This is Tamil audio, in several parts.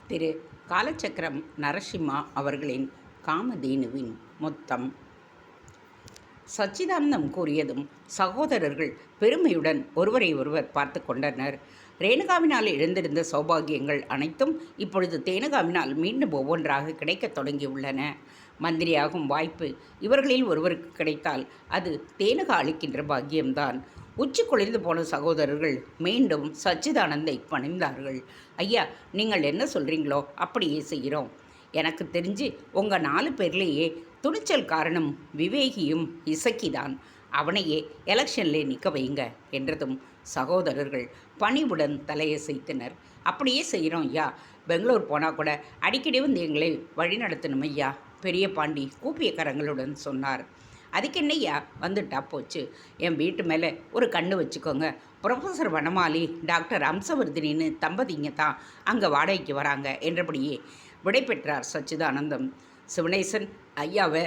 திரு காலச்சக்கரம் நரசிம்மா அவர்களின் காமதேனுவின் மொத்தம். சச்சிதானந்தம் கூறியதும் சகோதரர்கள் பெருமையுடன் ஒருவரை ஒருவர் பார்த்து கொண்டனர். ரேணுகாவினால் எழுந்திருந்த சௌபாகியங்கள் அனைத்தும் இப்பொழுது தேனுகாவினால் மீண்டும் ஒவ்வொன்றாக கிடைக்கத் தொடங்கியுள்ளன. மந்திரியாகும் வாய்ப்பு இவர்களில் ஒருவருக்கு கிடைத்தால் அது தேனுகா அளிக்கின்ற பாக்கியம்தான். உச்சி குளிர்ந்து போன சகோதரர்கள் மீண்டும் சச்சிதானந்தை பணிந்தார்கள். ஐயா, நீங்கள் என்ன சொல்கிறீங்களோ அப்படியே செய்கிறோம். எனக்கு தெரிஞ்சு உங்கள் 4 பேர்லேயே துணிச்சல் காரணம் விவேகியும் இசக்கிதான். அவனையே எலெக்ஷன்லே நிற்க வைங்க என்றதும் சகோதரர்கள் பணிவுடன் தலையசைத்தனர். அப்படியே செய்கிறோம் ஐயா. பெங்களூர் போனால் கூட அடிக்கடி வந்து எங்களை வழிநடத்தணும் ஐயா, பெரிய பாண்டி கூப்பிய கரங்களுடன் சொன்னார். அதுக்கு என்னையா, வந்துட்டா போச்சு. என் வீட்டு மேலே ஒரு கண்ணு வச்சுக்கோங்க. ப்ரொஃபஸர் வனமாலி, டாக்டர் அம்சவர்தினின்னு தம்பதிங்க தான் அங்கே வாடகைக்கு வராங்க என்றபடியே விடை பெற்றார் சச்சிதானந்தம். சிவனேசன் ஐயாவை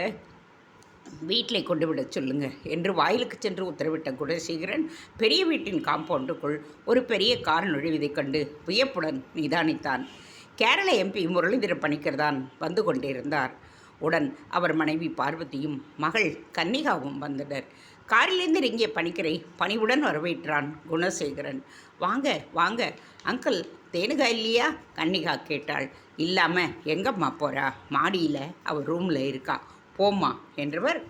வீட்டில் கொண்டு விட சொல்லுங்க என்று வாயிலுக்கு சென்று உத்தரவிட்ட குணசேகரன் பெரிய வீட்டின் காம்பவுண்டுக்குள் ஒரு பெரிய கார் நுழைவதைக் கண்டு வியப்புடன் நிதானித்தான். கேரள எம்பி முரளிதர பணிக்கர் தான் வந்து கொண்டிருந்தார். உடன் அவர் மனைவி பார்வதியும் மகள் கன்னிகாவும் வந்தனர். காரிலிருந்து இறங்கிய பணிக்கரை பணிவுடன் வரவேற்றான் குணசேகரன். வாங்க வாங்க அங்கிள், தேனுகா இல்லையா? கன்னிகா கேட்டாள். இல்லாமல் எங்கம்மா போகிறா? மாடியில் அவள் ரூமில் இருக்கா, போம்மா என்றவர்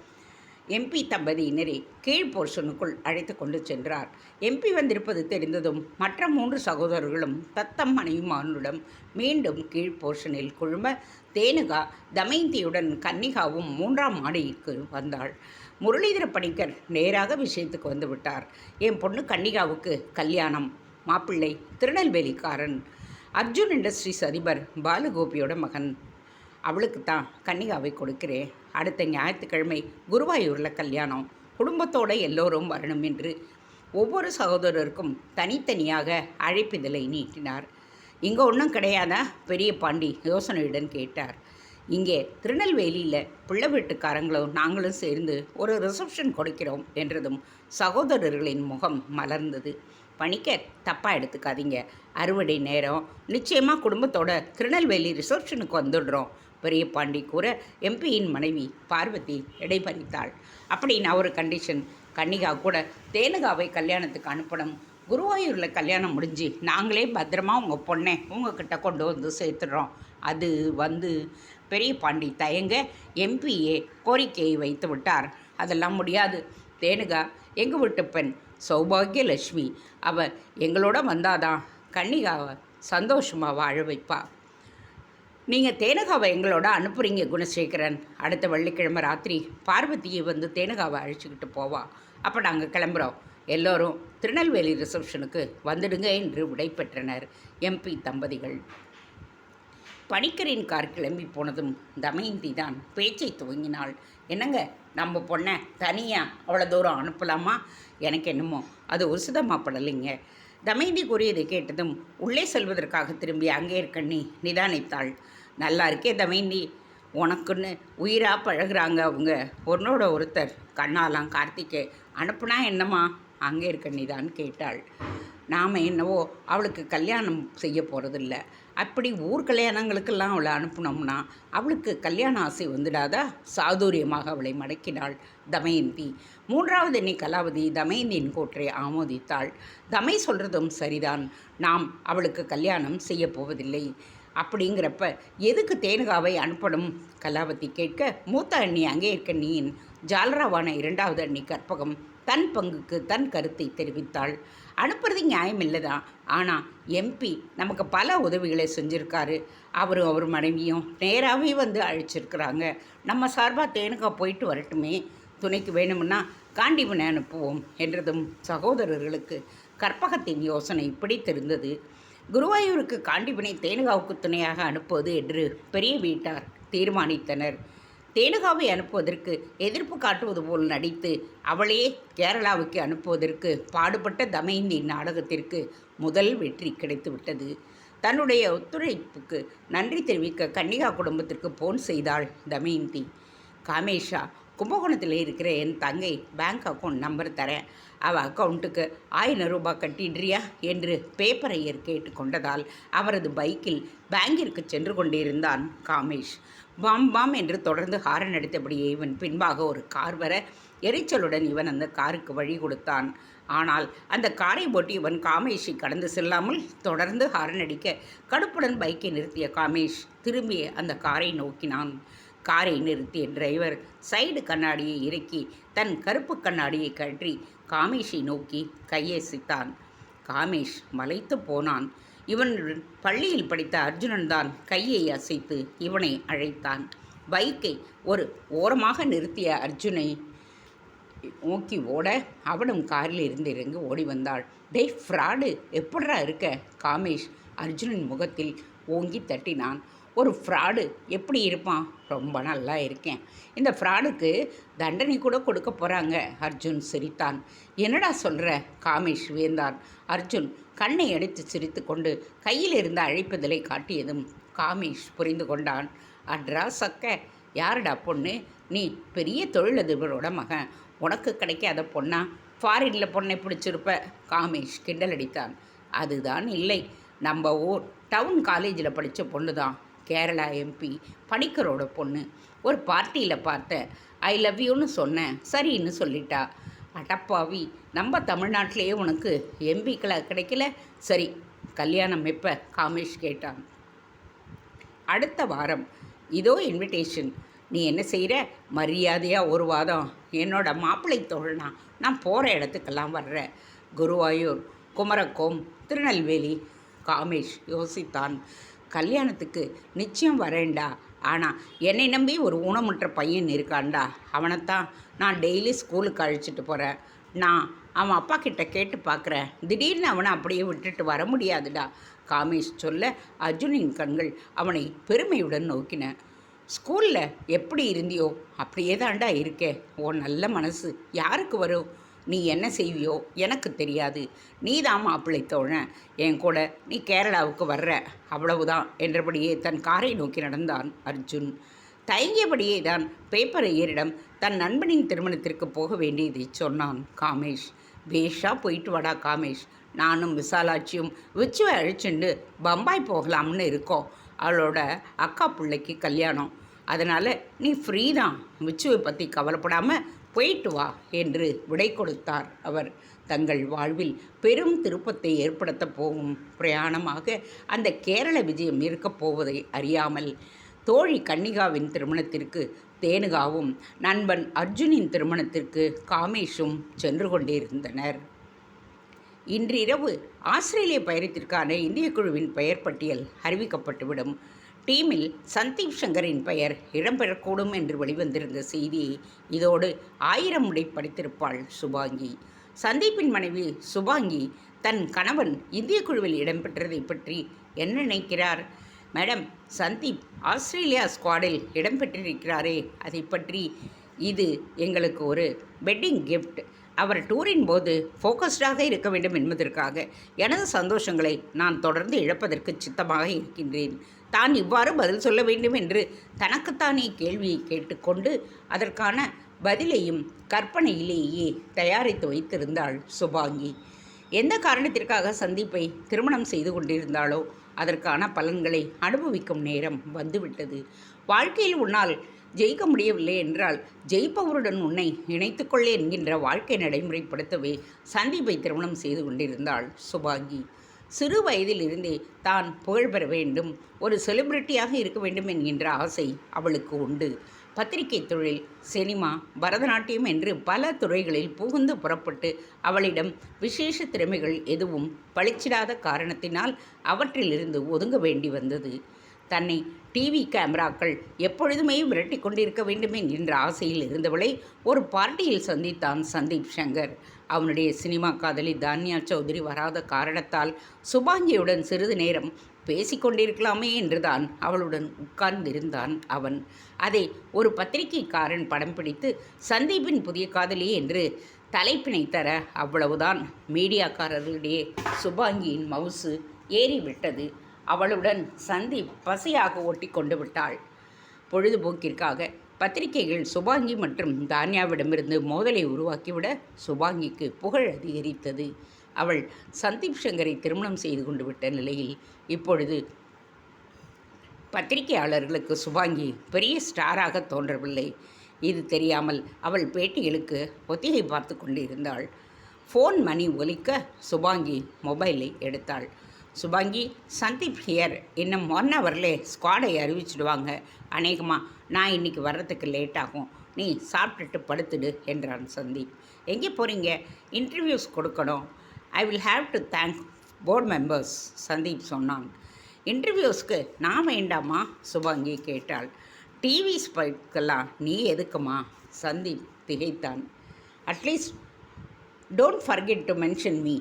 எம்பி தம்பதியினரை கீழ் போர்ஷனுக்குள் அழைத்து கொண்டு சென்றார். எம்பி வந்திருப்பது தெரிந்ததும் மற்ற 3 சகோதரர்களும் தத்தம் மனைவிமானுடன் மீண்டும் கீழ் போர்ஷனில் குழும தேனுகா தமயந்தியுடன் கன்னிகாவும் 3ஆம் மாடிக்கு வந்தாள். முரளிதர பணிக்கர் நேராக விஷயத்துக்கு வந்து விட்டார். என் பொண்ணு கன்னிகாவுக்கு கல்யாணம். மாப்பிள்ளை திருநெல்வேலிக்காரன், அர்ஜுன் இண்டஸ்ட்ரீஸ் அதிபர் பாலுகோபியோட மகன். அவளுக்கு தான் கன்னிகாவை கொடுக்கிறேன். அடுத்த ஞாயிற்றுக்கிழமை குருவாயூரில் கல்யாணம். குடும்பத்தோடு எல்லோரும் வரணும் என்று ஒவ்வொரு சகோதரருக்கும் தனித்தனியாக அழைப்பிதழை நீட்டினார். இங்கே ஒன்றும் கிடையாதா? பெரிய பாண்டி யோசனையுடன் கேட்டார். இங்கே திருநெல்வேலியில் பிள்ளை வீட்டுக்காரங்களும் நாங்களும் சேர்ந்து ஒரு ரிசப்ஷன் கொடுக்கிறோம் என்றதும் சகோதரர்களின் முகம் மலர்ந்தது. பணிக்கர், தப்பாக எடுத்துக்காதீங்க. அறுவடை நேரம், நிச்சயமாக குடும்பத்தோட திருநெல்வேலி ரிசப்ஷனுக்கு வந்துடுறோம் பெரிய பாண்டி கூற எம்பியின் மனைவி பார்வதி இடைமறித்தாள். அப்படின்னா ஒரு கண்டிஷன், கன்னிகா கூட தேனுகாவை கல்யாணத்துக்கு அனுப்பணும். குருவாயூரில் கல்யாணம் முடிஞ்சு நாங்களே பத்திரமா உங்கள் பொண்ணை உங்ககிட்ட கொண்டு வந்து சேர்த்துடுறோம். அது வந்து பெரிய பாண்டி தயங்க எம்பியே கோரிக்கையை வைத்து விட்டார். அதெல்லாம் முடியாது. தேனுகா எங்கள் வீட்டு பெண், சௌபாகியலட்சுமி. அவள் எங்களோட வந்தாதான் கன்னிகாவை சந்தோஷமாக வாழ வைப்பா. நீங்கள் தேனுகாவை எங்களோட அனுப்புகிறீங்க குணசேகரன். அடுத்த வெள்ளிக்கிழமை ராத்திரி பார்வதியை வந்து தேனுகாவை அழைச்சிக்கிட்டு போவா. அப்போ நாங்கள் கிளம்புறோம். எல்லோரும் திருநெல்வேலி ரிசப்ஷனுக்கு வந்துடுங்க என்று விடை பெற்றனர் எம்பி தம்பதிகள். பணிக்கரின் கார் கிளம்பி போனதும் தமயந்தி தான் பேச்சை துவங்கினாள். என்னங்க, நம்ம பொண்ணை தனியாக அவ்வளோ தூரம் அனுப்பலாமா? எனக்கு என்னமோ அது உசிதமாக படலைங்க. தமயந்தி கூறியதை கேட்டதும் உள்ளே செல்வதற்காக திரும்பி அங்கே இருக்கண்ணி நிதானித்தாள். நல்லா இருக்கே தமயந்தி, உனக்குன்னு உயிராக பழகுறாங்க அவங்க. ஒன்னோட ஒருத்தர் கண்ணாலாம் கார்த்திகை அனுப்புனா என்னம்மா? அங்கே இருக்கண்ணி தான் கேட்டாள். நாம் என்னவோ அவளுக்கு கல்யாணம் செய்ய போகிறதில்ல. அப்படி ஊர் கல்யாணங்களுக்கெல்லாம் அவளை அனுப்பினோம்னா அவளுக்கு கல்யாண ஆசை வந்துடாதா? சாதுரியமாக அவளை மடக்கினாள் தமயந்தி. 3வது எண்ணி கலாவதி தமயந்தியின் கூற்றை ஆமோதித்தாள். தமை சொல்கிறதும் சரிதான். நாம் அவளுக்கு கல்யாணம் செய்ய போவதில்லை. அப்படிங்கிறப்ப எதுக்கு தேனுகாவை அனுப்பணும்? கலாவதி கேட்க மூத்த அண்ணி அங்கே இருக்கண்ணியின் ஜாலராவான 2வது அண்ணி கற்பகம் தன் பங்குக்கு தன் கருத்தை தெரிவித்தாள். அனுப்புறது நியாயம் இல்லை தான். ஆனால் எம்பி நமக்கு பல உதவிகளை செஞ்சுருக்காரு. அவரும் அவர் மனைவியும் நேராகவே வந்து அழைச்சிருக்கிறாங்க. நம்ம சார்பாக தேனுகா போயிட்டு வரட்டுமே. துணைக்கு வேணும்னா காண்டிவனை அனுப்புவோம் என்றதும் சகோதரர்களுக்கு கற்பகத்தின் யோசனை பிடித்திருந்தது. குருவாயூருக்கு காண்டிவனை தேனுகாவுக்கு துணையாக அனுப்புவது என்று பெரிய வீட்டார் தீர்மானித்தனர். தேனுகாவை அனுப்புவதற்கு எதிர்ப்பு காட்டுவது போல் நடித்து அவளையே கேரளாவுக்கு அனுப்புவதற்கு பாடுபட்ட தமயந்தி நாடகத்திற்கு முதல் வெற்றி கிடைத்துவிட்டது. தன்னுடைய ஒத்துழைப்புக்கு நன்றி தெரிவிக்க கன்னிகா குடும்பத்திற்கு போன் செய்தாள் தமயந்தி. காமேஷா கும்பகோணத்தில் இருக்கிற என் தங்கை பேங்க் அக்கௌண்ட் நம்பர் தரேன், அவள் அக்கௌண்ட்டுக்கு 1000 ரூபாய் கட்டிடுறியா என்று பேப்பரையர் கேட்டுக்கொண்டதால் அவரது பைக்கில் பேங்கிற்கு சென்று கொண்டிருந்தான் காமேஷ். பாம் பாம் என்று தொடர்ந்து ஹாரன் அடித்தபடியே இவன் பின்பாக ஒரு கார் வர எரிச்சலுடன் இவன் அந்த காருக்கு வழி கொடுத்தான். ஆனால் அந்த காரை போட்டு இவன் காமேஷை கடந்து செல்லாமல் தொடர்ந்து ஹாரன் அடிக்க கடுப்புடன் பைக்கை நிறுத்திய காமேஷ் திரும்பி அந்த காரை நோக்கினான். காரை நிறுத்திய டிரைவர் சைடு கண்ணாடியை இறக்கி தன் கருப்பு கண்ணாடியை கழற்றி காமேஷை நோக்கி கையசைத்தான். காமேஷ் மலைத்து போனான். இவனுடன் பள்ளியில் படித்த அர்ஜுனன் தான் கையை அசைத்து இவனை அழைத்தான். பைக்கை ஒரு ஓரமாக நிறுத்திய அர்ஜுனை நோக்கி ஓட அவனும் காரில் இருந்து இறங்கி ஓடி வந்தாள். டேய் ஃப்ராடு, எப்படா இருக்க? காமேஷ் அர்ஜுனன் முகத்தில் ஓங்கி தட்டினான். ஒரு ஃப்ராடு எப்படி இருப்பான்? ரொம்ப நல்லா இருக்கேன். இந்த ஃப்ராடுக்கு தண்டனை கூட கொடுக்க போகிறாங்க. அர்ஜுன் சிரித்தான். என்னடா சொல்கிற? காமேஷ் வியந்தான். அர்ஜுன் கண்ணை அடித்து சிரித்து கொண்டு கையில் இருந்த அழைப்புதலை காட்டியதும் காமேஷ் புரிந்து கொண்டான். அட்ரா சக்க, யாருடா பொண்ணு? நீ பெரிய தொழிலதிபரோட மகன், உனக்கு கிடைக்காத பொண்ணா? ஃபாரினில் பொண்ணை பிடிச்சிருப்ப. காமேஷ் கிண்டல் அடித்தான். அதுதான் இல்லை, நம்ம ஊர் டவுன் காலேஜில் படித்த பொண்ணு தான், கேரளா எம்பி பணிக்கரோட பொண்ணு. ஒரு பார்ட்டியில் பார்த்தேன், ஐ லவ் யூன்னு சொன்னேன், சரின்னு சொல்லிட்டா. அடப்பாவி, நம்ம தமிழ்நாட்டிலேயே உனக்கு எம்பிக்களை கிடைக்கல. சரி, கல்யாணம் எப்போ? காமேஷ் கேட்டான். அடுத்த வாரம். இதோ இன்விடேஷன். நீ என்ன செய்கிற? மரியாதையாக ஒரு வாதம் என்னோட மாப்பிள்ளை தோழனா, நான் போகிற இடத்துக்கெல்லாம் வர்றேன். குருவாயூர், குமரக்கோம், திருநெல்வேலி. காமேஷ் யோசித்தான். கல்யாணத்துக்கு நிச்சயம் வரேன்டா. ஆனால் என்னை நம்பி ஒரு ஊனமுற்ற பையன் இருக்கான்டா, அவனைத்தான் நான் டெய்லி ஸ்கூலுக்கு அழைச்சிட்டு போகிறேன். நான் அவன் அப்பா கிட்ட கேட்டு பார்க்குறேன். திடீர்னு அவனை அப்படியே விட்டுட்டு வர முடியாதுடா. காமேஷ் சொல்ல அர்ஜுனின் கண்கள் அவனை பெருமையுடன் நோக்கின. ஸ்கூலில் எப்படி இருந்தியோ அப்படியே தான்டா இருக்கே. ஓ நல்ல மனசு யாருக்கு வரும்? நீ என்ன செய்வியோ எனக்கு தெரியாது. நீ தான் மாப்பிள்ளை தோழன், என் கூட நீ கேரளாவுக்கு வர்ற, அவ்வளவுதான் என்றபடியே தன் காரை நோக்கி நடந்தான் அர்ஜுன். தயங்கியபடியே தான் பேப்பரையரிடம் தன் நண்பனின் திருமணத்திற்கு போக வேண்டியதை சொன்னான் காமேஷ். பேஷா போயிட்டு வாடா காமேஷ், நானும் விசாலாட்சியும் விச்சுவை அழிச்சுண்டு பம்பாய் போகலாம்னு இருக்கோம். அவளோட அக்கா பிள்ளைக்கு கல்யாணம், அதனால் நீ ஃப்ரீ தான், விச்சுவை பற்றி கவலைப்படாமல் போயிட்டு வா என்று விடை கொடுத்தார் அவர். தங்கள் வாழ்வில் பெரும் திருப்பத்தை ஏற்படுத்த போகும் பிரயாணமாக அந்த கேரள விஜயம் இருக்கப் போவதை அறியாமல் தோழி கன்னிகாவின் திருமணத்திற்கு தேனுகாவும் நண்பன் அர்ஜுனின் திருமணத்திற்கு காமேஷும் சென்று கொண்டிருந்தனர். இன்றிரவு ஆஸ்திரேலிய பயணத்திற்கான இந்திய குழுவின் பெயர் பட்டியல் அறிவிக்கப்பட்டுவிடும். டீமில் சந்தீப் சங்கரின் பெயர் இடம்பெறக்கூடும் என்று வெளிவந்திருந்த செய்தியை இதோடு 1000 முறை படித்திருப்பாள் சுபாங்கி. சந்தீப்பின் மனைவி சுபாங்கி தன் கணவன் இந்திய குழுவில் இடம்பெற்றதை பற்றி என்ன நினைக்கிறார்? மேடம், சந்தீப் ஆஸ்திரேலியா ஸ்குவாடில் இடம்பெற்றிருக்கிறாரே, அதை பற்றி இது எங்களுக்கு ஒரு வெட்டிங் கிஃப்ட். அவர் டூரின் போது ஃபோக்கஸ்டாக இருக்க வேண்டும் என்பதற்காக எனது சந்தோஷங்களை நான் தொடர்ந்து இழப்பதற்கு சித்தமாக இருக்கின்றேன். தான் இவ்வாறு பதில் சொல்ல வேண்டும் என்று தனக்குத்தானே கேள்வியை கேட்டுக்கொண்டு அதற்கான பதிலையும் கற்பனையிலேயே தயாரித்து வைத்திருந்தாள் சுபாங்கி. எந்த காரணத்திற்காக சந்தீப்பை திருமணம் செய்து கொண்டிருந்தாளோ அதற்கான பலன்களை அனுபவிக்கும் நேரம் வந்துவிட்டது. வாழ்க்கையில் உன்னால் ஜெயிக்க முடியவில்லை என்றால் ஜெயிப்பவருடன் உன்னை இணைத்துக்கொள்ள என்கின்ற வாழ்க்கை நடைமுறைப்படுத்தவே சந்தீப்பை திருமணம் செய்து கொண்டிருந்தாள் சுபாங்கி. சிறு வயதில் இருந்தே தான் புகழ் பெற வேண்டும், ஒரு செலிபிரிட்டியாக இருக்க வேண்டும் என்கின்ற ஆசை அவளுக்கு உண்டு. பத்திரிகை தொழில், சினிமா, பரதநாட்டியம் என்று பல துறைகளில் புகுந்து புறப்பட்டு அவளிடம் விசேஷ திறமைகள் எதுவும் பளிச்சிடாத காரணத்தினால் அவற்றிலிருந்து ஒதுங்க வேண்டி வந்தது. தன்னை டிவி கேமராக்கள் எப்பொழுதுமே விரட்டி கொண்டிருக்க வேண்டும் என்கின்ற ஆசையில் இருந்தவளை ஒரு பார்ட்டியில் சந்தித்தான் சந்தீப் சங்கர். அவனுடைய சினிமா காதலி தான்யா சௌத்ரி வராத காரணத்தால் சுபாங்கியுடன் சிறிது நேரம் பேசிக்கொண்டிருக்கலாமே என்றுதான் அவளுடன் உட்கார்ந்திருந்தான் அவன். அதை ஒரு பத்திரிகைக்காரன் படம் பிடித்து சந்தீப்பின் புதிய காதலி என்று தலைப்பினை தர அவ்வளவுதான் மீடியாக்காரர்களிடையே சுபாங்கியின் மவுசு ஏறிவிட்டது. அவளுடன் சந்தீப் பசியாக ஒட்டி கொண்டு விட்டாள். பொழுதுபோக்கிற்காக பத்திரிகைகள் சுபாங்கி மற்றும் தான்யாவிடமிருந்து மோதலை உருவாக்கிவிட சுபாங்கிக்கு புகழ் அதிகரித்தது. அவள் சந்தீப் சங்கரை திருமணம் செய்து கொண்டு விட்ட நிலையில் இப்பொழுது பத்திரிகையாளர்களுக்கு சுபாங்கி பெரிய ஸ்டாராக தோன்றவில்லை. இது தெரியாமல் அவள் பேட்டிகளுக்கு ஒத்திகை பார்த்து கொண்டிருந்தாள். ஃபோன் மணி ஒலிக்க சுபாங்கி மொபைலை எடுத்தாள். சுபாங்கி, சந்தீப் ஹியர். இன்னும் 1 ஹவரில் ஸ்குவாடை அறிவிச்சிடுவாங்க. அநேகமாக நான் இன்றைக்கி வர்றதுக்கு லேட் ஆகும். நீ சாப்பிட்டுட்டு படுத்துடு என்றான் சந்தீப். எங்கே போகிறீங்க? இன்டர்வியூஸ் கொடுக்கணும். I will have to thank board members, Sandeep சொன்னான். இன்டர்வியூஸ்க்கு நான் வேண்டாமா? சுபாங்கி கேட்டாள். டிவி ஸ்பைட்கெல்லாம் நீ எதுக்குமா? சந்தீப் திகைத்தான். Atleast don't forget to mention me.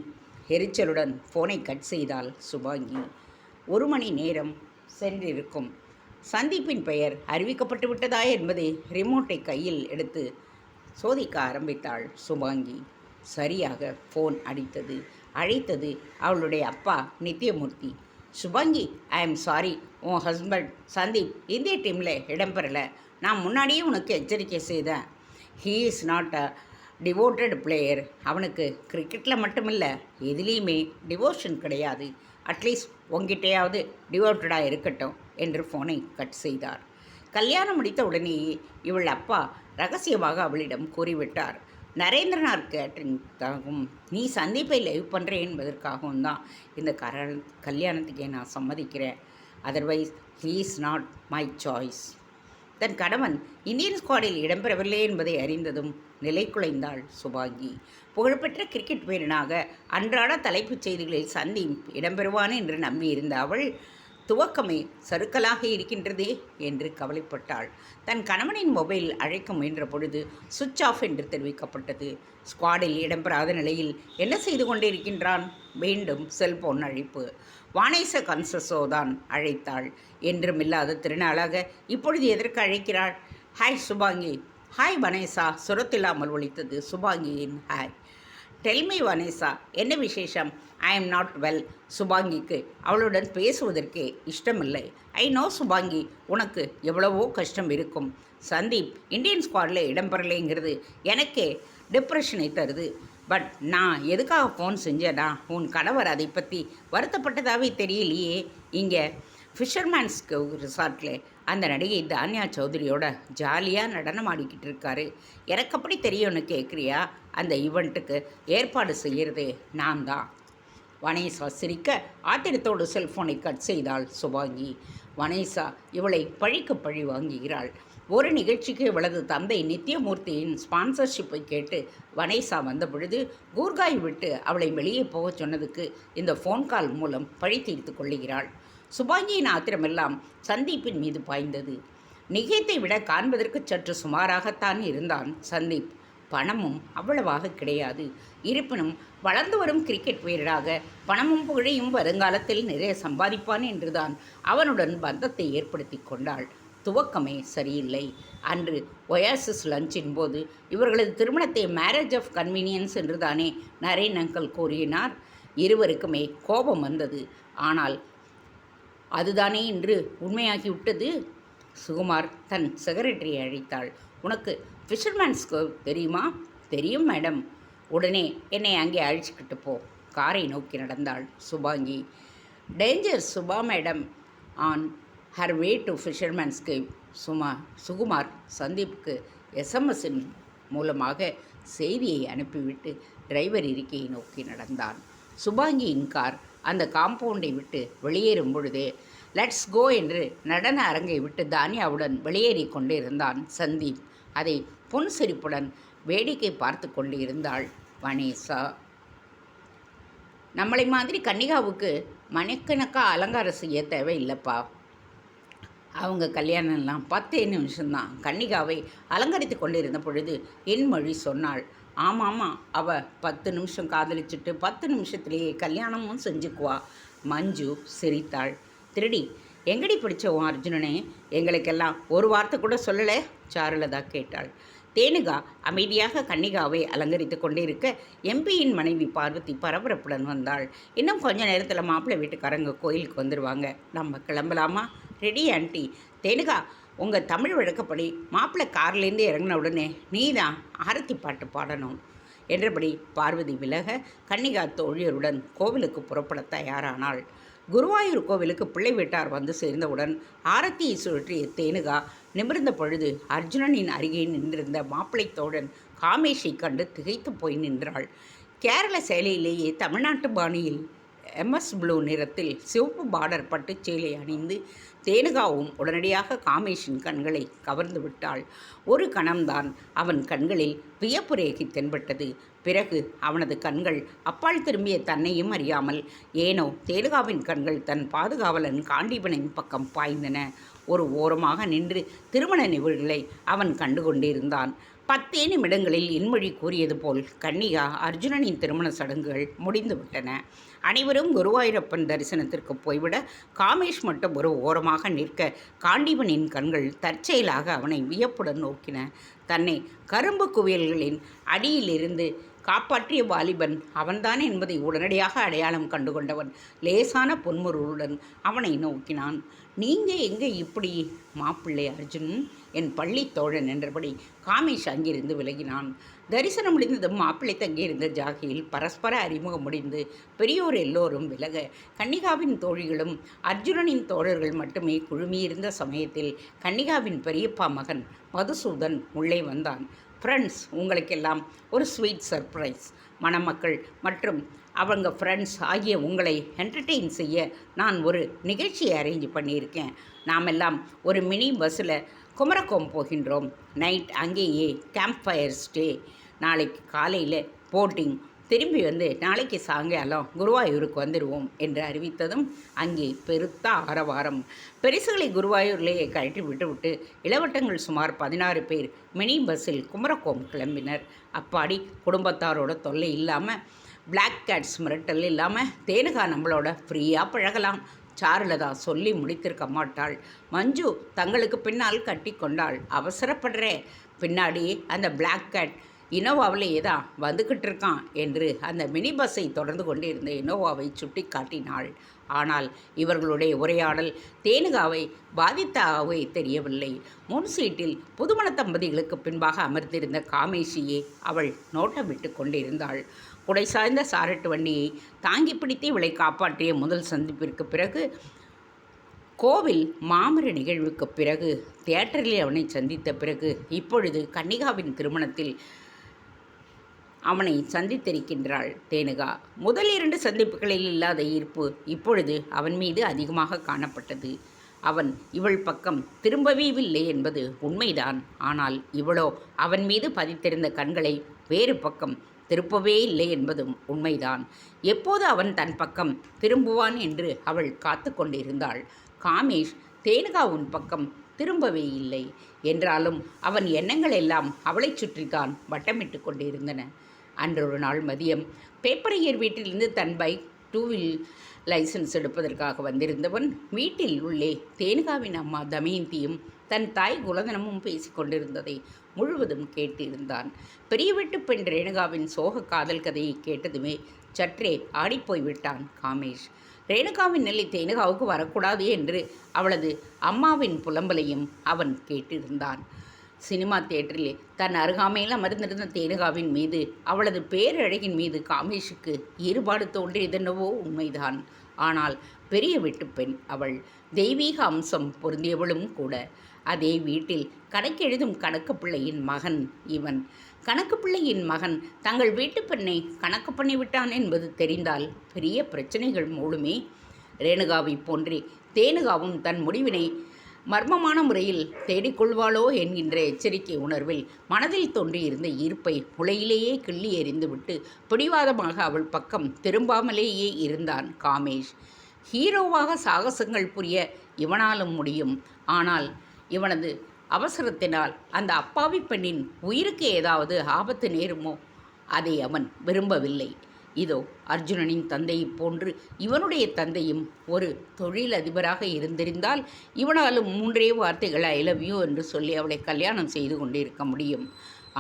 எரிச்சலுடன் ஃபோனை கட் செய்தாள் சுபாங்கி. 1 மணி நேரம் சென்றிருக்கும். சந்தீப்பின் பெயர் அறிவிக்கப்பட்டு விட்டதா என்பதை ரிமோட்டை கையில் எடுத்து சோதிக்க ஆரம்பித்தாள் சுபாங்கி. சரியாக ஃபோன் அடித்தது. அழைத்தது அவளுடைய அப்பா நித்யமூர்த்தி. சுபாங்கி, ஐ எம் சாரி, உன் ஹஸ்பண்ட் சந்தீப் இந்திய டீமில் இடம்பெறலை. நான் முன்னாடியே உனக்கு எச்சரிக்கை செய்தேன். He is not a devoted player. அவனுக்கு கிரிக்கெட்டில் மட்டுமில்லை, எதுலேயுமே டிவோஷன் கிடையாது. அட்லீஸ்ட் உங்ககிட்டையாவது டிவோட்டடாக இருக்கட்டும் என்று ஃபோனை கட் செய்தார். கல்யாணம் முடித்த உடனேயே இவள் அப்பா ரகசியமாக அவளிடம் கூறிவிட்டார். நரேந்திரநாத் கேட்டரிங்காகவும் நீ சந்தீப்பை லைவ் பண்ணுறேன் என்பதற்காகவும் தான் இந்த கல்யாணத்துக்கே நான் சம்மதிக்கிறேன். Otherwise he is not my choice. தன் கணவன் இந்தியன் ஸ்குவாடில் இடம்பெறவில்லை என்பதை அறிந்ததும் நிலை குலைந்தாள் சுபாங்கி. புகழ்பெற்ற கிரிக்கெட் வீரனாக அன்றாட தலைப்புச் செய்திகளில் சந்தீப் இடம்பெறுவான் என்று நம்பியிருந்த அவள் துவக்கமே சறுக்கலாக இருக்கின்றதே என்று கவலைப்பட்டாள். தன் கணவனின் மொபைல் அழைக்க முயன்ற பொழுது சுவிட்ச் ஆஃப் என்று தெரிவிக்கப்பட்டது. ஸ்குவாடில் இடம்பெறாத நிலையில் என்ன செய்து கொண்டிருக்கின்றான்? மீண்டும் செல்போன் அழைப்பு. வானேச கன்சஸோ தான் அழைத்தாள். என்றுமில்லாத திருநாளாக இப்பொழுது எதற்கு அழைக்கிறாள்? ஹாய் சுபாங்கி. Hi Vanessa. சுரத்தில்லாமல் ஒலித்தது சுபாங்கியின் ஹாய். டெல்மி வனேசா, என்ன விசேஷம்? I am not well. சுபாங்கிக்கு அவளுடன் பேசுவதற்கே இஷ்டமில்லை. ஐ நோ சுபாங்கி, உனக்கு எவ்வளவோ கஷ்டம் இருக்கும். சந்தீப் இந்தியன் ஸ்குவாடில் இடம்பெறலைங்கிறது எனக்கே டிப்ரெஷனை தருது. பட் நான் எதுக்காக ஃபோன் செஞ்சேனா, உன் கணவர் அதை பற்றி வருத்தப்பட்டதாகவே தெரியலையே. இங்கே ஃபிஷர்மேன்ஸ்க்கு ரிசார்ட்டில் அந்த நடிகை தான்யா சௌத்ரியோட ஜாலியாக நடனம் ஆடிக்கிட்டு இருக்காரு. எனக்கு அப்படி தெரியும்னு கேட்குறியா? அந்த ஈவெண்ட்டுக்கு ஏற்பாடு செய்கிறதே நான் தான். வனேசா சிரிக்க ஆத்திரத்தோடு செல்ஃபோனை கட் செய்தாள் சுபாங்கி. வனேசா இவளை பழிக்கு பழி வாங்குகிறாள். ஒரு நிகழ்ச்சிக்கு இவளது தந்தை நித்யமூர்த்தியின் ஸ்பான்சர்ஷிப்பை கேட்டு வனேசா வந்த பொழுது கூர்காய் விட்டு அவளை வெளியே போகச் சொன்னதுக்கு இந்த ஃபோன் கால் மூலம் பழி தீர்த்து கொள்ளுகிறாள். சுபாங்கியின் ஆத்திரமெல்லாம் சந்தீப்பின் மீது பாய்ந்தது. நிகேத்தை விட காண்பதற்கு சற்று சுமாராகத்தான் இருந்தான் சந்தீப். பணமும் அவ்வளவாக கிடையாது. இருப்பினும் வளர்ந்து வரும் கிரிக்கெட் வீரராக பணமும் புகழையும் வருங்காலத்தில் நிறைய சம்பாதிப்பான் என்றுதான் அவனுடன் பந்தத்தை ஏற்படுத்தி கொண்டாள். துவக்கமே சரியில்லை. அன்று ஒயாசிஸ் லஞ்சின் போது இவர்களது திருமணத்தை மேரேஜ் ஆஃப் கன்வீனியன்ஸ் என்று தானே நரேன் அங்கிள் கூறினார். இருவருக்குமே கோபம் வந்தது. ஆனால் அதுதானே இன்று உண்மையாகிவிட்டது. சுகுமார் தன் செக்ரட்டரியை அழைத்தாள். உனக்கு ஃபிஷர்மேன்ஸ்க்கு தெரியுமா? தெரியும் மேடம். உடனே என்னை அங்கே அழைச்சிக்கிட்டு போ. காரை நோக்கி நடந்தாள் சுபாங்கி. Danger Shuba madam on her way to ஃபிஷர்மேன்ஸ்க்கு. சுகுமார் சந்தீப்புக்கு எஸ்எம்எஸின் மூலமாக செய்தியை அனுப்பிவிட்டு டிரைவர் இருக்கையை நோக்கி நடந்தான். சுபாங்கியின் கார் அந்த காம்பவுண்டை விட்டு வெளியேறும் பொழுதே லெட்ஸ் கோ என்று நடன அரங்கை விட்டு தானியாவுடன் வெளியேறி கொண்டிருந்தான் சந்தீப். அதை புன்சிரிப்புடன் வேடிக்கை பார்த்து கொண்டிருந்தாள் வனேசா. நம்மளை மாதிரி கன்னிகாவுக்கு மணிக்கணக்காக அலங்காரம் செய்ய தேவையில்லைப்பா. அவங்க கல்யாணம்லாம் 10 நிமிஷம்தான். கன்னிகாவை அலங்கரித்து கொண்டிருந்த பொழுது என்மொழி சொன்னாள். ஆமாம், அவள் 10 நிமிஷம் காதலிச்சுட்டு 10 நிமிஷத்துலேயே கல்யாணமும் செஞ்சுக்குவா. மஞ்சு சிரித்தாள். திருடி எங்கடி படித்தோம் அர்ஜுனனே? எங்களுக்கெல்லாம் ஒரு வார்த்தை கூட சொல்லலை, சாருலதா கேட்டாள். தேனுகா அமைதியாக கன்னிகாவை அலங்கரித்து கொண்டிருக்க எம்பியின் மனைவி பார்வதி பரபரப்புடன் வந்தாள். இன்னும் கொஞ்ச நேரத்தில் மாப்பிள்ளை வீட்டுக்காரங்க கோயிலுக்கு வந்துடுவாங்க. நம்ம கிளம்பலாமா ரெடி ஆண்டி. தேனுகா, உங்கள் தமிழ் வழக்கப்படி மாப்பிள்ளை கார்லேருந்து இறங்கின உடனே நீ தான் ஆரத்தி பாட்டு பாடணும் என்றபடி பார்வதி விலக கன்னிகா தோழியருடன் கோவிலுக்கு புறப்பட தயாரானாள். குருவாயூர் கோவிலுக்கு பிள்ளை வீட்டார் வந்து சேர்ந்தவுடன் ஆரத்தியை சுழற்றிய தேனுகா நிமிர்ந்த பொழுது அர்ஜுனனின் அருகே நின்றிருந்த மாப்பிள்ளை தோழன் காமேஷை கண்டு திகைத்து போய் நின்றாள். கேரள சேலையிலேயே தமிழ்நாட்டு பாணியில் எம்எஸ் ப்ளூ நிறத்தில் சிவப்பு பார்டர் பட்டு சேலை அணிந்து தேனுகாவும் உடனடியாக காமேஷின் கண்களை கவர்ந்து விட்டாள். ஒரு கணம்தான் அவன் கண்களில் வியப்பு ரேகை தென்பட்டது. பிறகு அவனது கண்கள் அப்பால் திரும்பிய தன்னையும் அறியாமல் ஏனோ தேனுகாவின் கண்கள் தன் பாதுகாவலன் காண்டீபனின் பக்கம் பாய்ந்தன. ஒரு ஓரமாக நின்று திருமண நிகழ்வுகளை அவன் கண்டு கொண்டிருந்தான். 10 நிமிடங்களில் இன்மொழி கூறியது போல் கன்னிகா அர்ஜுனனின் திருமண சடங்குகள் முடிந்துவிட்டன. அனைவரும் குருவாயூரப்பன் தரிசனத்திற்கு போய்விட காமேஷ் மட்டும் ஒரு ஓரமாக நிற்க காண்டீபனின் கண்கள் தற்செயலாக அவனை வியப்புடன் நோக்கின. தன்னை கரும்பு குவியல்களின் அடியிலிருந்து காப்பாற்றிய வாலிபன் அவன்தான் என்பதை உடனடியாக அடையாளம் கண்டுகொண்டவன் லேசான புன்முறுவலுடன் அவனை நோக்கினான். நீங்கள் எங்கே இப்படி? மாப்பிள்ளை அர்ஜுன், என் பள்ளி தோழன் என்றபடி காமேஷ் அங்கிருந்து விலகினான். தரிசனம் முடிந்ததும் மாப்பிள்ளை தங்கியிருந்த ஜாகியில் பரஸ்பர அறிமுகம் முடிந்து பெரியோர் எல்லோரும் விலக கன்னிகாவின் தோழிகளும் அர்ஜுனனின் தோழர்கள் மட்டுமே குழுமியிருந்த சமயத்தில் கன்னிகாவின் பெரியப்பா மகன் மதுசூதன் உள்ளே வந்தான். ஃப்ரெண்ட்ஸ், உங்களுக்கெல்லாம் ஒரு ஸ்வீட் சர்ப்ரைஸ். மணமக்கள் மற்றும் அவங்க ஃப்ரெண்ட்ஸ் ஆகிய உங்களை என்டர்டெயின் செய்ய நான் ஒரு நிகழ்ச்சியை அரேஞ்ச் பண்ணியிருக்கேன். நாமெல்லாம் ஒரு மினி பஸ்ஸில் குமரகோம் போகின்றோம். நைட் அங்கேயே கேம்ப் ஃபயர் ஸ்டே. நாளைக்கு காலையில் போட்டிங். திரும்பி வந்து நாளைக்கு சாயங்காலம் குருவாயூருக்கு வந்துடுவோம் என்று அறிவித்ததும் அங்கே பெருத்த ஆரவாரம். பெரிசுகளை குருவாயூர்லேயே கழட்டி விட்டுவிட்டு இளவட்டங்கள் சுமார் 16 பேர் மினி பஸ்ஸில் குமரகோம் கிளம்பினர். அப்பாடி, குடும்பத்தாரோட தொல்லை இல்லாமல், பிளாக் கேட்ஸ் மிரட்டல் இல்லாமல் தேனுகா நம்மளோட ஃப்ரீயாக பழகலாம். சாருலதா சொல்லி முடித்திருக்க மாட்டாள். மஞ்சு தங்களுக்கு பின்னால் கட்டி கொண்டாள். அவசரப்படுற, பின்னாடி அந்த பிளாக் கேட் இனோவாவிலேயே தான் வந்துக்கிட்டு இருக்கான் என்று அந்த மினி பஸ்ஸை தொடர்ந்து கொண்டிருந்த இனோவாவை சுட்டி காட்டினாள். ஆனால் இவர்களுடைய உரையாடல் தேனுகாவை பாதித்தாகவே தெரியவில்லை. முன் சீட்டில் புதுமண தம்பதிகளுக்கு பின்பாக அமர்ந்திருந்த காமேஷியே அவள் நோட்டம் விட்டு கொண்டிருந்தாள். குடை சாய்ந்த சாரட்டு வண்டியை தாங்கி பிடித்து இவளை காப்பாற்றிய முதல் சந்திப்பிற்கு பிறகு, கோவில் மாமர நிகழ்வுக்கு பிறகு, தியேட்டரில் அவனை சந்தித்த பிறகு, இப்பொழுது கன்னிகாவின் திருமணத்தில் அவனை சந்தித்திருக்கின்றாள் தேனுகா. முதல் 2 சந்திப்புகளில் இல்லாத ஈர்ப்பு இப்பொழுது அவன் மீது அதிகமாக காணப்பட்டது. அவன் இவள் பக்கம் திரும்பவே இல்லை என்பது உண்மைதான். ஆனால் இவளோ அவன் மீது பதித்திருந்த கண்களை வேறு பக்கம் திருப்பவே இல்லை என்பதும் உண்மைதான். எப்போது அவன் தன் பக்கம் திரும்புவான் என்று அவள் காத்து கொண்டிருந்தாள். காமேஷ் தேனுகாவின் பக்கம் திரும்பவே இல்லை. என்றாலும் அவன் எண்ணங்கள் எல்லாம் அவளை சுற்றித்தான் வட்டமிட்டு கொண்டிருந்தன. அன்றொரு நாள் மதியம் பேப்பரையர் வீட்டிலிருந்து தன் பைக் 2 வீல் லைசன்ஸ் எடுப்பதற்காக வந்திருந்தவன் வீட்டில் உள்ளே தேனுகாவின் அம்மா தமயந்தியும் தன் தாய் குலதனமும் பேசி கொண்டிருந்ததை முழுவதும் கேட்டிருந்தான். பெரிய வீட்டு பெண் ரேணுகாவின் சோக காதல் கதையை கேட்டதுமே சற்றே ஆடிப்போய் விட்டான் காமேஷ். ரேணுகாவின் நிலை தேனுகாவுக்கு வரக்கூடாது என்று அவளது அம்மாவின் புலம்பலையும் அவன் கேட்டிருந்தான். சினிமா தியேட்டரிலே தன் அருகாமையில் அமர்ந்திருந்த தேனுகாவின் மீது, அவளது பேரழகின் மீது காமேஷுக்கு ஈடுபாடு தோன்றியதென்னவோ உண்மைதான். ஆனால் பெரிய வீட்டு பெண் அவள், தெய்வீக அம்சம் பொருந்தியவளும் கூட. அதே வீட்டில் கணக்கெழுதும் கணக்கு பிள்ளையின் மகன் இவன். கணக்கு பிள்ளையின் மகன் தங்கள் வீட்டு பெண்ணை கணக்கு பண்ணிவிட்டான் என்பது தெரிந்தால் பெரிய பிரச்சனைகள் மூடுமே. ரேணுகாவை போன்றே தேனுகாவும் தன் முடிவினை மர்மமான முறையில் தேடிக்கொள்வாளோ என்கின்ற எச்சரிக்கை உணர்வில் மனதில் தோன்றியிருந்த ஈர்ப்பை முளையிலேயே கிள்ளி எறிந்துவிட்டு பிடிவாதமாக அவள் பக்கம் திரும்பாமலேயே இருந்தான் காமேஷ். ஹீரோவாக சாகசங்கள் புரிய இவனாலும் முடியும். ஆனால் இவனது அவசரத்தினால் அந்த அப்பாவி பெண்ணின் உயிருக்கு ஏதாவது ஆபத்து நேருமோ, அதை அவன் விரும்பவில்லை. இதோ அர்ஜுனனின் தந்தையைப் போன்று இவனுடைய தந்தையும் ஒரு தொழிலதிபராக இருந்திருந்தால் இவனாலும் 3 வார்த்தைகள் ஐ லவ் யூ என்று சொல்லி அவளை கல்யாணம் செய்து கொண்டிருக்க முடியும்.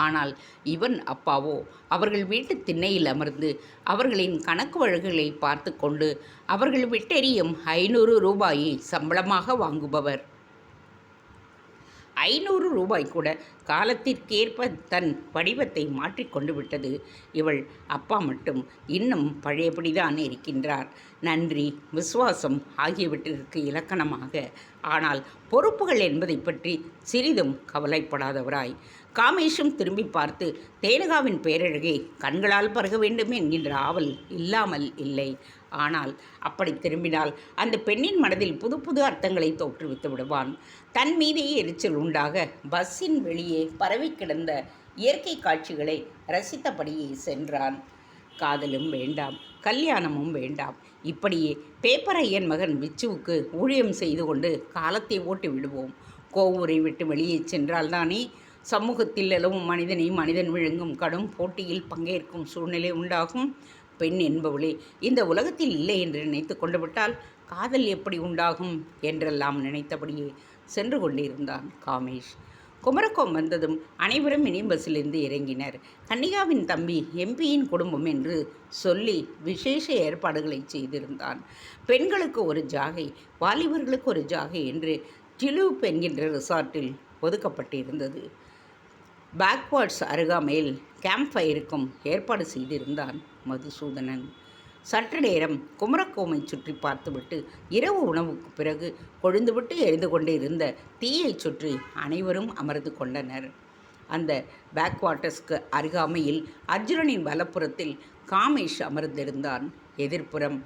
ஆனால் இவன் அப்பாவோ அவர்கள் வீட்டு திண்ணையில் அமர்ந்து அவர்களின் கணக்கு வழக்குகளை பார்த்து கொண்டு அவர்கள் விட்டெறியும் 500 ரூபாயை சம்பளமாக வாங்குபவர். 500 ரூபாய் கூட காலத்திற்கேற்ப தன் வடிவத்தை மாற்றிக்கொண்டு விட்டது. இவள் அப்பா மட்டும் இன்னும் பழையபடிதான் இருக்கின்றார். நன்றி, விசுவாசம் ஆகியவற்றிற்கு இலக்கணமாக. ஆனால் பொறுப்புகள் என்பதை பற்றி சிறிதும் கவலைப்படாதவராய். காமேஷும் திரும்பி பார்த்து தேனுகாவின் பேரழகை கண்களால் பருக வேண்டும் என்கின்ற ஆவல் இல்லாமல் இல்லை. ஆனால் அப்படி திரும்பினால் அந்த பெண்ணின் மனதில் புது புது அர்த்தங்களை தோற்றுவித்து விடுவான். தன் மீதே எரிச்சல் உண்டாக பஸ்ஸின் வெளியே பரவி கிடந்த இயற்கை காட்சிகளை ரசித்தபடியே சென்றான். காதலும் வேண்டாம், கல்யாணமும் வேண்டாம், இப்படியே பேப்பரையன் மகன் விச்சுவுக்கு ஊழியம் செய்து கொண்டு காலத்தை ஓட்டி விடுவோம். கோவூரை விட்டு வெளியே சென்றால்தானே சமூகத்தில் எல்லவும் மனிதனை மனிதன் விழுங்கும் கடும் போட்டியில் பங்கேற்கும் சூழ்நிலை உண்டாகும். பெண் என்பவளே இந்த உலகத்தில் இல்லை என்று நினைத்து கொண்டு விட்டால் காதல் எப்படி உண்டாகும் என்றெல்லாம் நினைத்தபடியே சென்று கொண்டிருந்தான் காமேஷ். குமரக்கோம் வந்ததும் அனைவரும் மினி பஸ்ஸிலிருந்து இறங்கினர். கன்னிகாவின் தம்பி எம்பியின் குடும்பம் என்று சொல்லி விசேஷ ஏற்பாடுகளை செய்திருந்தான். பெண்களுக்கு ஒரு ஜாகை, வாலிபர்களுக்கு ஒரு ஜாகை என்று டிலூப் என்கின்ற ரிசார்ட்டில் ஒதுக்கப்பட்டிருந்தது. பேக்வார்ட்ஸ் அருகாமையில் கேம்ப் ஃபயருக்கும் ஏற்பாடு செய்திருந்தான் மதுசூதனன். சற்று நேரம் குமரக்கோமை சுற்றி பார்த்துவிட்டு இரவு உணவுக்கு பிறகு கொழுந்துவிட்டு எரிந்து கொண்டிருந்த தீயை சுற்றி அனைவரும் அமர்ந்து கொண்டனர். அந்த பேக்வாட்டர்ஸ்க்கு அருகாமையில் அர்ஜுனனின் வலப்புறத்தில் காமேஷ் அமர்ந்திருந்தான். எதிர்ப்புறம்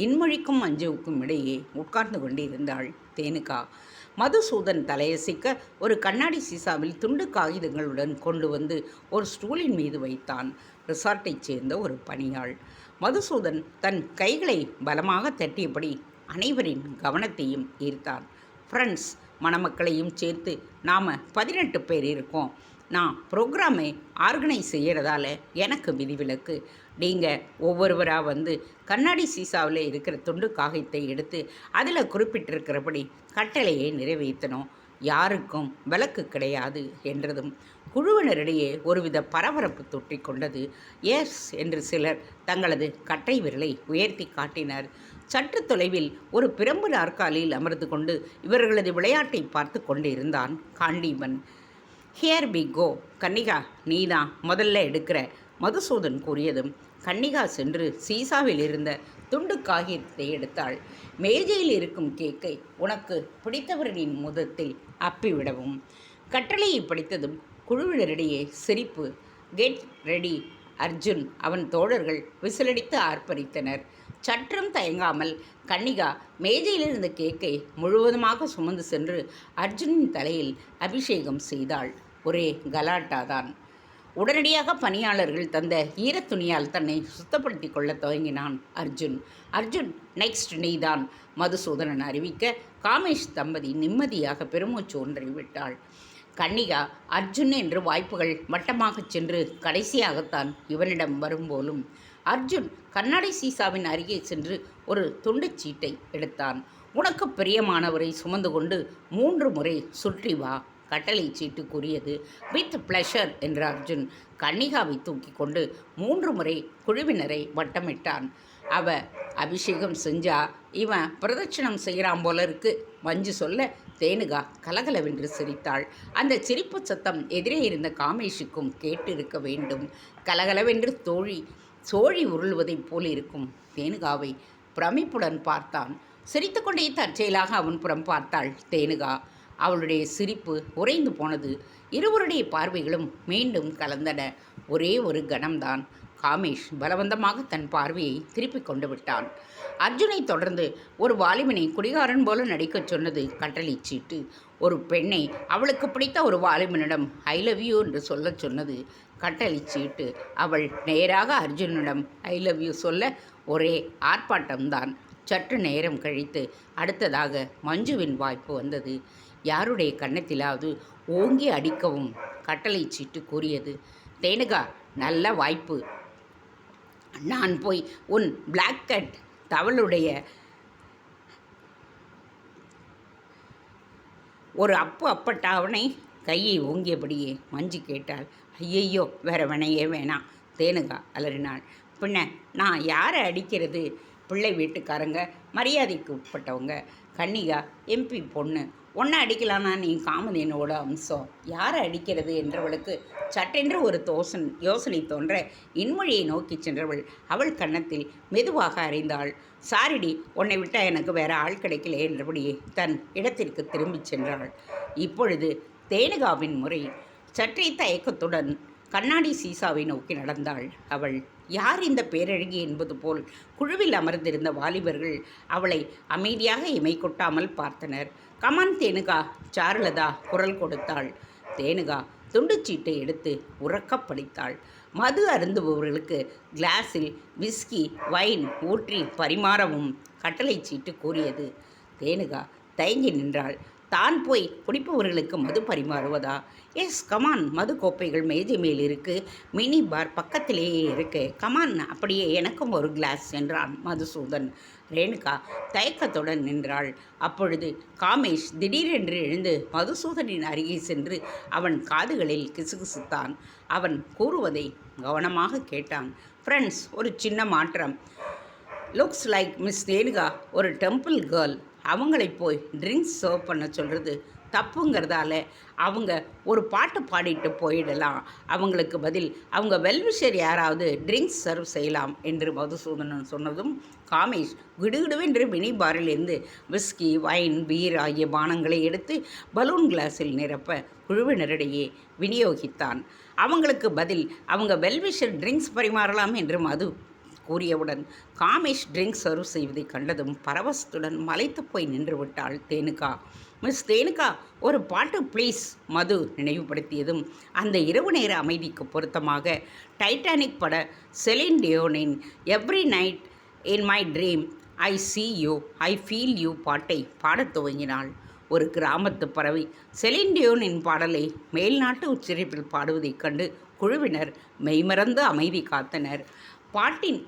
இன்மொழிக்கும் மஞ்சுவுக்கும் இடையே உட்கார்ந்து கொண்டிருந்தாள் தேனுகா. மதுசூதன் தலையசிக்க ஒரு கண்ணாடி சீசாவில் துண்டு காகிதங்களுடன் கொண்டு வந்து ஒரு ஸ்டூலின் மீது வைத்தான். ரிசார்ட்டைச் சேர்ந்த ஒரு பணியாள். மதுசூதன் தன் கைகளை பலமாக தட்டியபடி அனைவரின் கவனத்தையும் ஈர்த்தான். ஃப்ரெண்ட்ஸ், மணமக்களையும் சேர்த்து நாம் 18 பேர் இருக்கோம். நான் ப்ரோக்ராமை ஆர்கனைஸ் செய்கிறதால எனக்கு விதிவிலக்கு. நீங்கள் ஒவ்வொருவராக வந்து கண்ணாடி சீசாவில் இருக்கிற துண்டு காகிதத்தை எடுத்து அதில் குறிப்பிட்டிருக்கிறபடி கட்டளையை நிறைவேற்றணும். யாருக்கும் விலக்கு கிடையாது என்றதும் குழுவினரிடையே ஒருவித பரபரப்பு தொற்றிக்கொண்டது. எஸ் என்று சிலர் தங்களது கட்டை விரலை உயர்த்தி காட்டினர். சற்று தொலைவில் ஒரு பிரம்பு நாற்காலியில் அமர்ந்து கொண்டு இவர்களது விளையாட்டை பார்த்து கொண்டு இருந்தான் காண்டீபன். ஹியர் பி கோ, கன்னிகா நீதான் முதல்ல எடுக்கிற, மதுசூதன் கூறியதும் கன்னிகா சென்று சீசாவில் இருந்த துண்டு காகிதத்தை எடுத்தாள். மேஜையில் இருக்கும் கேக்கை உனக்கு பிடித்தவரின் முதத்தில் அப்பிவிடவும். கட்டளையை படித்ததும் குழுவினரிடையே சிரிப்பு. கெட் ரெடி அர்ஜுன், அவன் தோழர்கள் விசிலடித்து ஆர்ப்பரித்தனர். சற்றும் தயங்காமல் கன்னிகா மேஜையிலிருந்த கேக்கை முழுவதுமாக சுமந்து சென்று அர்ஜுனின் தலையில் அபிஷேகம் செய்தாள். ஒரே கலாட்டாதான். உடனடியாக பணியாளர்கள் தந்த ஈரத்துணியால் தன்னை சுத்தப்படுத்தி கொள்ள துவங்கினான் அர்ஜுன். அர்ஜுன், நெக்ஸ்ட் நீதான், மதுசூதனன் அறிவிக்க காமேஷ் தம்பதி நிம்மதியாக பெருமூச்சு ஒன்றை விட்டாள். கன்னிகா அர்ஜுன் என்று வாய்ப்புகள் வட்டமாகச் சென்று கடைசியாகத்தான் இவனிடம் வரும்போலும் அர்ஜுன் கண்ணாடி சீசாவின் அருகே சென்று ஒரு துண்டுச்சீட்டை எடுத்தான். உனக்கு பிரியமானவரை சுமந்து கொண்டு 3 முறை சுற்றி வா, கட்டளை சீட்டு கூறியது. வித் பிளஷர் என்ற அர்ஜுன் கன்னிகாவை தூக்கி கொண்டு 3 முறை குழுவினரை வட்டமிட்டான். அவ அபிஷேகம் செஞ்சா இவன் பிரதட்சணம் செய்கிறான் போல இருக்கு, மஞ்சு சொல்ல தேனுகா கலகலவென்று சிரித்தாள். அந்த சிரிப்பு சத்தம் எதிரே இருந்த காமேஷுக்கும் கேட்டிருக்க வேண்டும். கலகலவென்று சோழி உருள்வதைப் போல் இருக்கும் தேனுகாவை பிரமிப்புடன் பார்த்தான். சிரித்துக்கொண்டே தற்செயலாக அவன் புறம் பார்த்தாள் தேனுகா. அவளுடைய சிரிப்பு உறைந்து போனது. இருவருடைய பார்வைகளும் மீண்டும் கலந்தன. ஒரே ஒரு கணம்தான். காமேஷ் பலவந்தமாக தன் பார்வையை திருப்பிக் கொண்டு விட்டான். அர்ஜுனை தொடர்ந்து ஒரு வாலிபனை குடிகாரன் போல நடிக்கச் சொன்னது கட்டளை சீட்டு. ஒரு பெண்ணை அவளுக்கு பிடித்த ஒரு வாலிபனிடம் ஐ லவ் யூ என்று சொல்லச் சொன்னது கட்டளை சீட்டு. அவள் நேராக அர்ஜுனிடம் ஐ லவ் யூ சொல்ல ஒரே ஆர்ப்பாட்டம்தான். சற்று நேரம் கழித்து அடுத்ததாக மஞ்சுவின் வாய்ப்பு வந்தது. யாருடைய கன்னத்திலாவது ஓங்கி அடிக்கவும் கட்டளை சீட்டு கூறியது. தேனுகா, நல்ல வாய்ப்பு. நான் போய் உன் பிளாக் கட் தவளுடைய ஒரு அப்பட்டா அவனை கையை ஓங்கியபடியே மஞ்சு கேட்டாள். ஐயையோ, வேற வினையே வேணாம். தேனுகா அலறினாள். பின்ன நான் யாரை அடிக்கிறது? பிள்ளை வீட்டுக்காரங்க, மரியாதைக்கு உட்பட்டவங்க. கன்னிகா எம்பி பொண்ணு. ஒன்றை அடிக்கலான்னா நீ காமதேனோட அம்சம். யாரை அடிக்கிறது என்றவளுக்கு சட்டென்று ஒரு யோசனை தோன்ற இன்மொழியை நோக்கி சென்றவள் அவள் கன்னத்தில் மெதுவாக அறைந்தாள். சாரிடி, உன்னை விட்டால் எனக்கு வேற ஆள் கிடைக்கல என்றபடியே தன் இடத்திற்கு திரும்பிச் சென்றாள். இப்பொழுது தேனுகாவின் முறை. சற்றே தயக்கத்துடன் கண்ணாடி சீசாவை நோக்கி நடந்தாள் அவள். யார் இந்த பேரழகி என்பது போல் குழுவில் அமர்ந்திருந்த வாலிபர்கள் அவளை அமைதியாக இமை கொட்டாமல் பார்த்தனர். கமான் தேனுகா, சாருலதா குரல் கொடுத்தாள். தேனுகா துண்டுச்சீட்டை எடுத்து உறக்கப் படித்தாள். மது அருந்துபவர்களுக்கு கிளாஸில் விஸ்கி வைன் ஊற்றி பரிமாறவும் கட்டளை சீட்டு கூறியது. தேனுகா தயங்கி நின்றாள். தான் போய் குடிப்பவர்களுக்கு மது பரிமாறுவதா? எஸ், கமான், மது கோப்பைகள் மேஜை மேல் இருக்கு, மினி பார் பக்கத்திலேயே இருக்கு, கமான், அப்படியே எனக்கும் ஒரு கிளாஸ் என்றான் மதுசூதன். ரேணுகா தயக்கத்துடன் நின்றாள். அப்பொழுது காமேஷ் திடீரென்று எழுந்து மதுசூதனின் அருகே சென்று அவன் காதுகளில் கிசுகிசுத்தான். அவன் கூறுவதை கவனமாக கேட்டான். ஃப்ரெண்ட்ஸ், ஒரு சின்ன மாற்றம். லுக்ஸ் லைக் மிஸ் தேனுகா ஒரு டெம்பிள் கேர்ள். அவங்களை போய் ட்ரிங்க்ஸ் சர்வ் பண்ண சொல்கிறது தப்புங்கிறதால அவங்க ஒரு பாட்டு பாடிட்டு போயிடலாம். அவங்களுக்கு பதில் அவங்க வெல்விஷர் யாராவது ட்ரிங்க்ஸ் சர்வ் செய்யலாம் என்று மதுசூதனன் சொன்னதும் காமேஷ் விடுவிடுவென்று மினி பாரிலிருந்து விஸ்கி வைன் பீர் ஆகிய பானங்களை எடுத்து பலூன் கிளாஸில் நிரப்ப குழுவினரிடையே விநியோகித்தான். அவங்களுக்கு பதில் அவங்க வெல்விஷர் ட்ரிங்க்ஸ் பரிமாறலாம் என்று மது கூறியவுடன் காமேஷ் ட்ரிங்க் சர்வ் செய்வதை கண்டதும் பரவசத்துடன் மலைத்து போய் நின்று விட்டாள் தேனுகா. மிஸ் தேனுகா, ஒரு பாட்டு ப்ளீஸ். மது நினைவுபடுத்தியதும் அந்த இரவு நேர அமைதிக்கு பொருத்தமாக டைட்டானிக் பட Celine Dion every night in my dream I see you I feel you பாட்டை பாடத் துவங்கினாள். ஒரு கிராமத்து பறவை செலின் டியோனின் பாடலை மேல்நாட்டு உச்சரிப்பில் பாடுவதைக் கண்டு குழுவினர் மெய்மறந்து அமைதி காத்தனர். பாட்டின்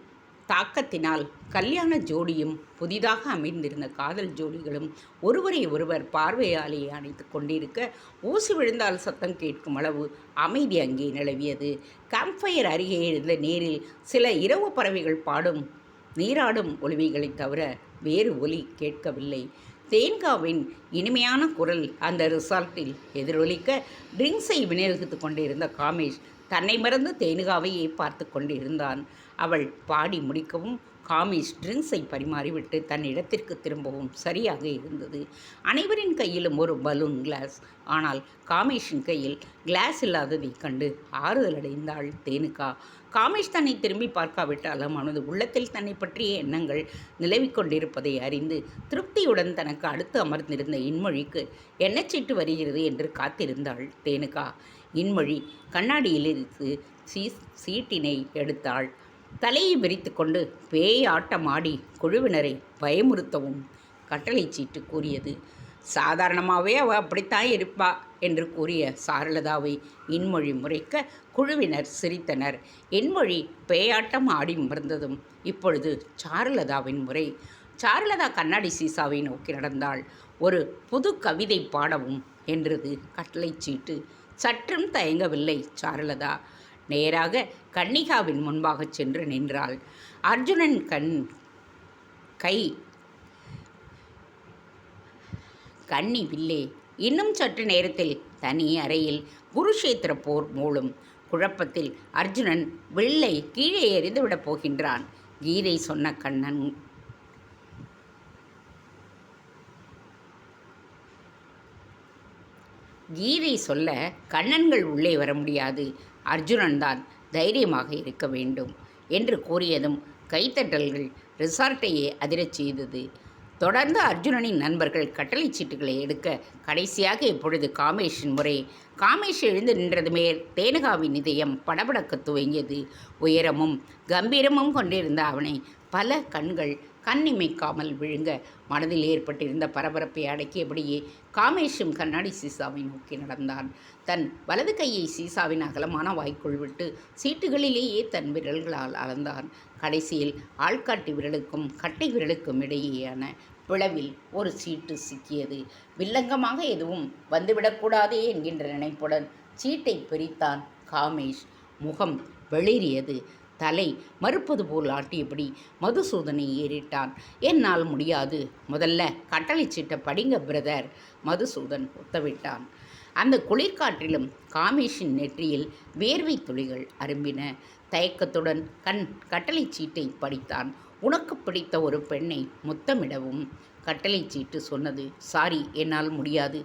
தாக்கத்தினால் கல்யாண ஜோடியும் புதிதாக அமைந்திருந்த காதல் ஜோடிகளும் ஒருவரை ஒருவர் பார்வையாலே அணைத்து கொண்டிருக்க ஊசி விழுந்தால் சத்தம் கேட்கும் அளவு அமைதி அங்கே நிலவியது. கேம்ப்ஃபயர் அருகே இருந்த நேரில் சில இரவு பறவைகள் பாடும் நீராடும் ஒலிவைகளைத் தவிர வேறு ஒலி கேட்கவில்லை. தேன்காவின் இனிமையான குரல் அந்த ரிசார்ட்டில் எதிரொலிக்க ட்ரிங்க்ஸை விநியோகித்து கொண்டிருந்த காமேஷ் தன்னை மறந்து தேனுகாவையே பார்த்து கொண்டிருந்தான். அவள் பாடி முடிக்கவும் காமேஷ் ட்ரிங்க்ஸை பரிமாறிவிட்டு தன் இடத்திற்கு திரும்பவும் சரியாக இருந்தது. அனைவரின் கையிலும் ஒரு பலூன் கிளாஸ். ஆனால் காமேஷின் கையில் கிளாஸ் இல்லாததைக் கண்டு ஆறுதல் அடைந்தாள் தேனுகா. காமேஷ் தன்னை திரும்பி பார்க்காவிட்டாலும் அவனது உள்ளத்தில் தன்னை பற்றிய எண்ணங்கள் நிலவிக்கொண்டிருப்பதை அறிந்து திருப்தியுடன் தனக்கு அடுத்து அமர்ந்திருந்த இன்மொழிக்கு எண்ணச்சீட்டு வருகிறது என்று காத்திருந்தாள் தேனுகா. இன்மொழி கண்ணாடியிலிருந்து சீட்டினை எடுத்தாள். தலையை விரித்து கொண்டு பேய் ஆட்டமாடி குழுவினரை பயமுறுத்தவும் கட்டளை சீட்டு கூறியது. சாதாரணமாகவே அவள் அப்படித்தான் இருப்பா என்று கூறிய சாருலதாவை இன்மொழி முறைக்க குழுவினர் சிரித்தனர். இன்மொழி பேயாட்டம் ஆடி அமர்ந்ததும் இப்பொழுது சாருலதாவின் முறை. சாருலதா கண்ணாடி சீசாவை நோக்கி நடந்தாள். ஒரு புது கவிதை பாடவும் என்றது கட்டளை சீட்டு. சற்றும் தயங்கவில்லை சாருலதா. நேராக கன்னிகாவின் முன்பாக சென்று நின்றாள். அர்ஜுனன் கை கன்னி வில்லே. இன்னும் சற்று நேரத்தில் தனி அறையில் குருஷேத்திர போர் மூளும். குழப்பத்தில் அர்ஜுனன் வில்லை கீழே எறிந்துவிடப் போகின்றான். கீதை சொன்ன கீதை சொல்ல கண்ணன்கள் உள்ளே வர முடியாது. அர்ஜுனன் தான் தைரியமாக இருக்க வேண்டும் என்று கூறியதும் கைத்தட்டல்கள் ரிசார்ட்டையே அதிரச் செய்தது. தொடர்ந்து அர்ஜுனனின் நண்பர்கள் கட்டளை சீட்டுகளை எடுக்க கடைசியாக இப்பொழுது காமேஷின் முறை. காமேஷ் எழுந்து நின்றதுமே தேனுகாவின் இதயம் படபடக்க துவங்கியது. உயரமும் கம்பீரமும் கொண்டிருந்த அவனை பல கண்கள் கண்ணிமைக்காமல் விழுங்க மனதில் ஏற்பட்டிருந்த பரபரப்பை அடக்கியபடியே காமேஷும் கண்ணாடி சீசாவை நோக்கி நடந்தான். தன் வலது கையை சீசாவின் அகலமான வாய்க்குள் விட்டு சீட்டுகளிலேயே தன் விரல்களால் அளந்தான். கடைசியில் ஆள்காட்டி விரலுக்கும் கட்டை விரலுக்கும் இடையேயான பிளவில் ஒரு சீட்டு சிக்கியது. வில்லங்கமாக எதுவும் வந்துவிடக்கூடாதே என்கின்ற நினைப்புடன் சீட்டை பிரித்தான் காமேஷ். முகம் வெளிறியது. தலை மறுப்பது போல் ஆட்டியபடி மதுசூதனை ஏறிட்டான். என்னால் முடியாது, முதல்ல கட்டளை சீட்டை படிங்க பிரதர். மதுசூதன் உத்தவிட்டான். அந்த குளிர்காற்றிலும் காமேஷின் நெற்றியில் வேர்வை துளிகள் அரும்பின. தயக்கத்துடன் கட்டளை சீட்டை படித்தான். உனக்கு பிடித்த ஒரு பெண்ணை முத்தமிடவும். கட்டளை சீட்டு சொன்னது, சாரி, என்னால் முடியாது.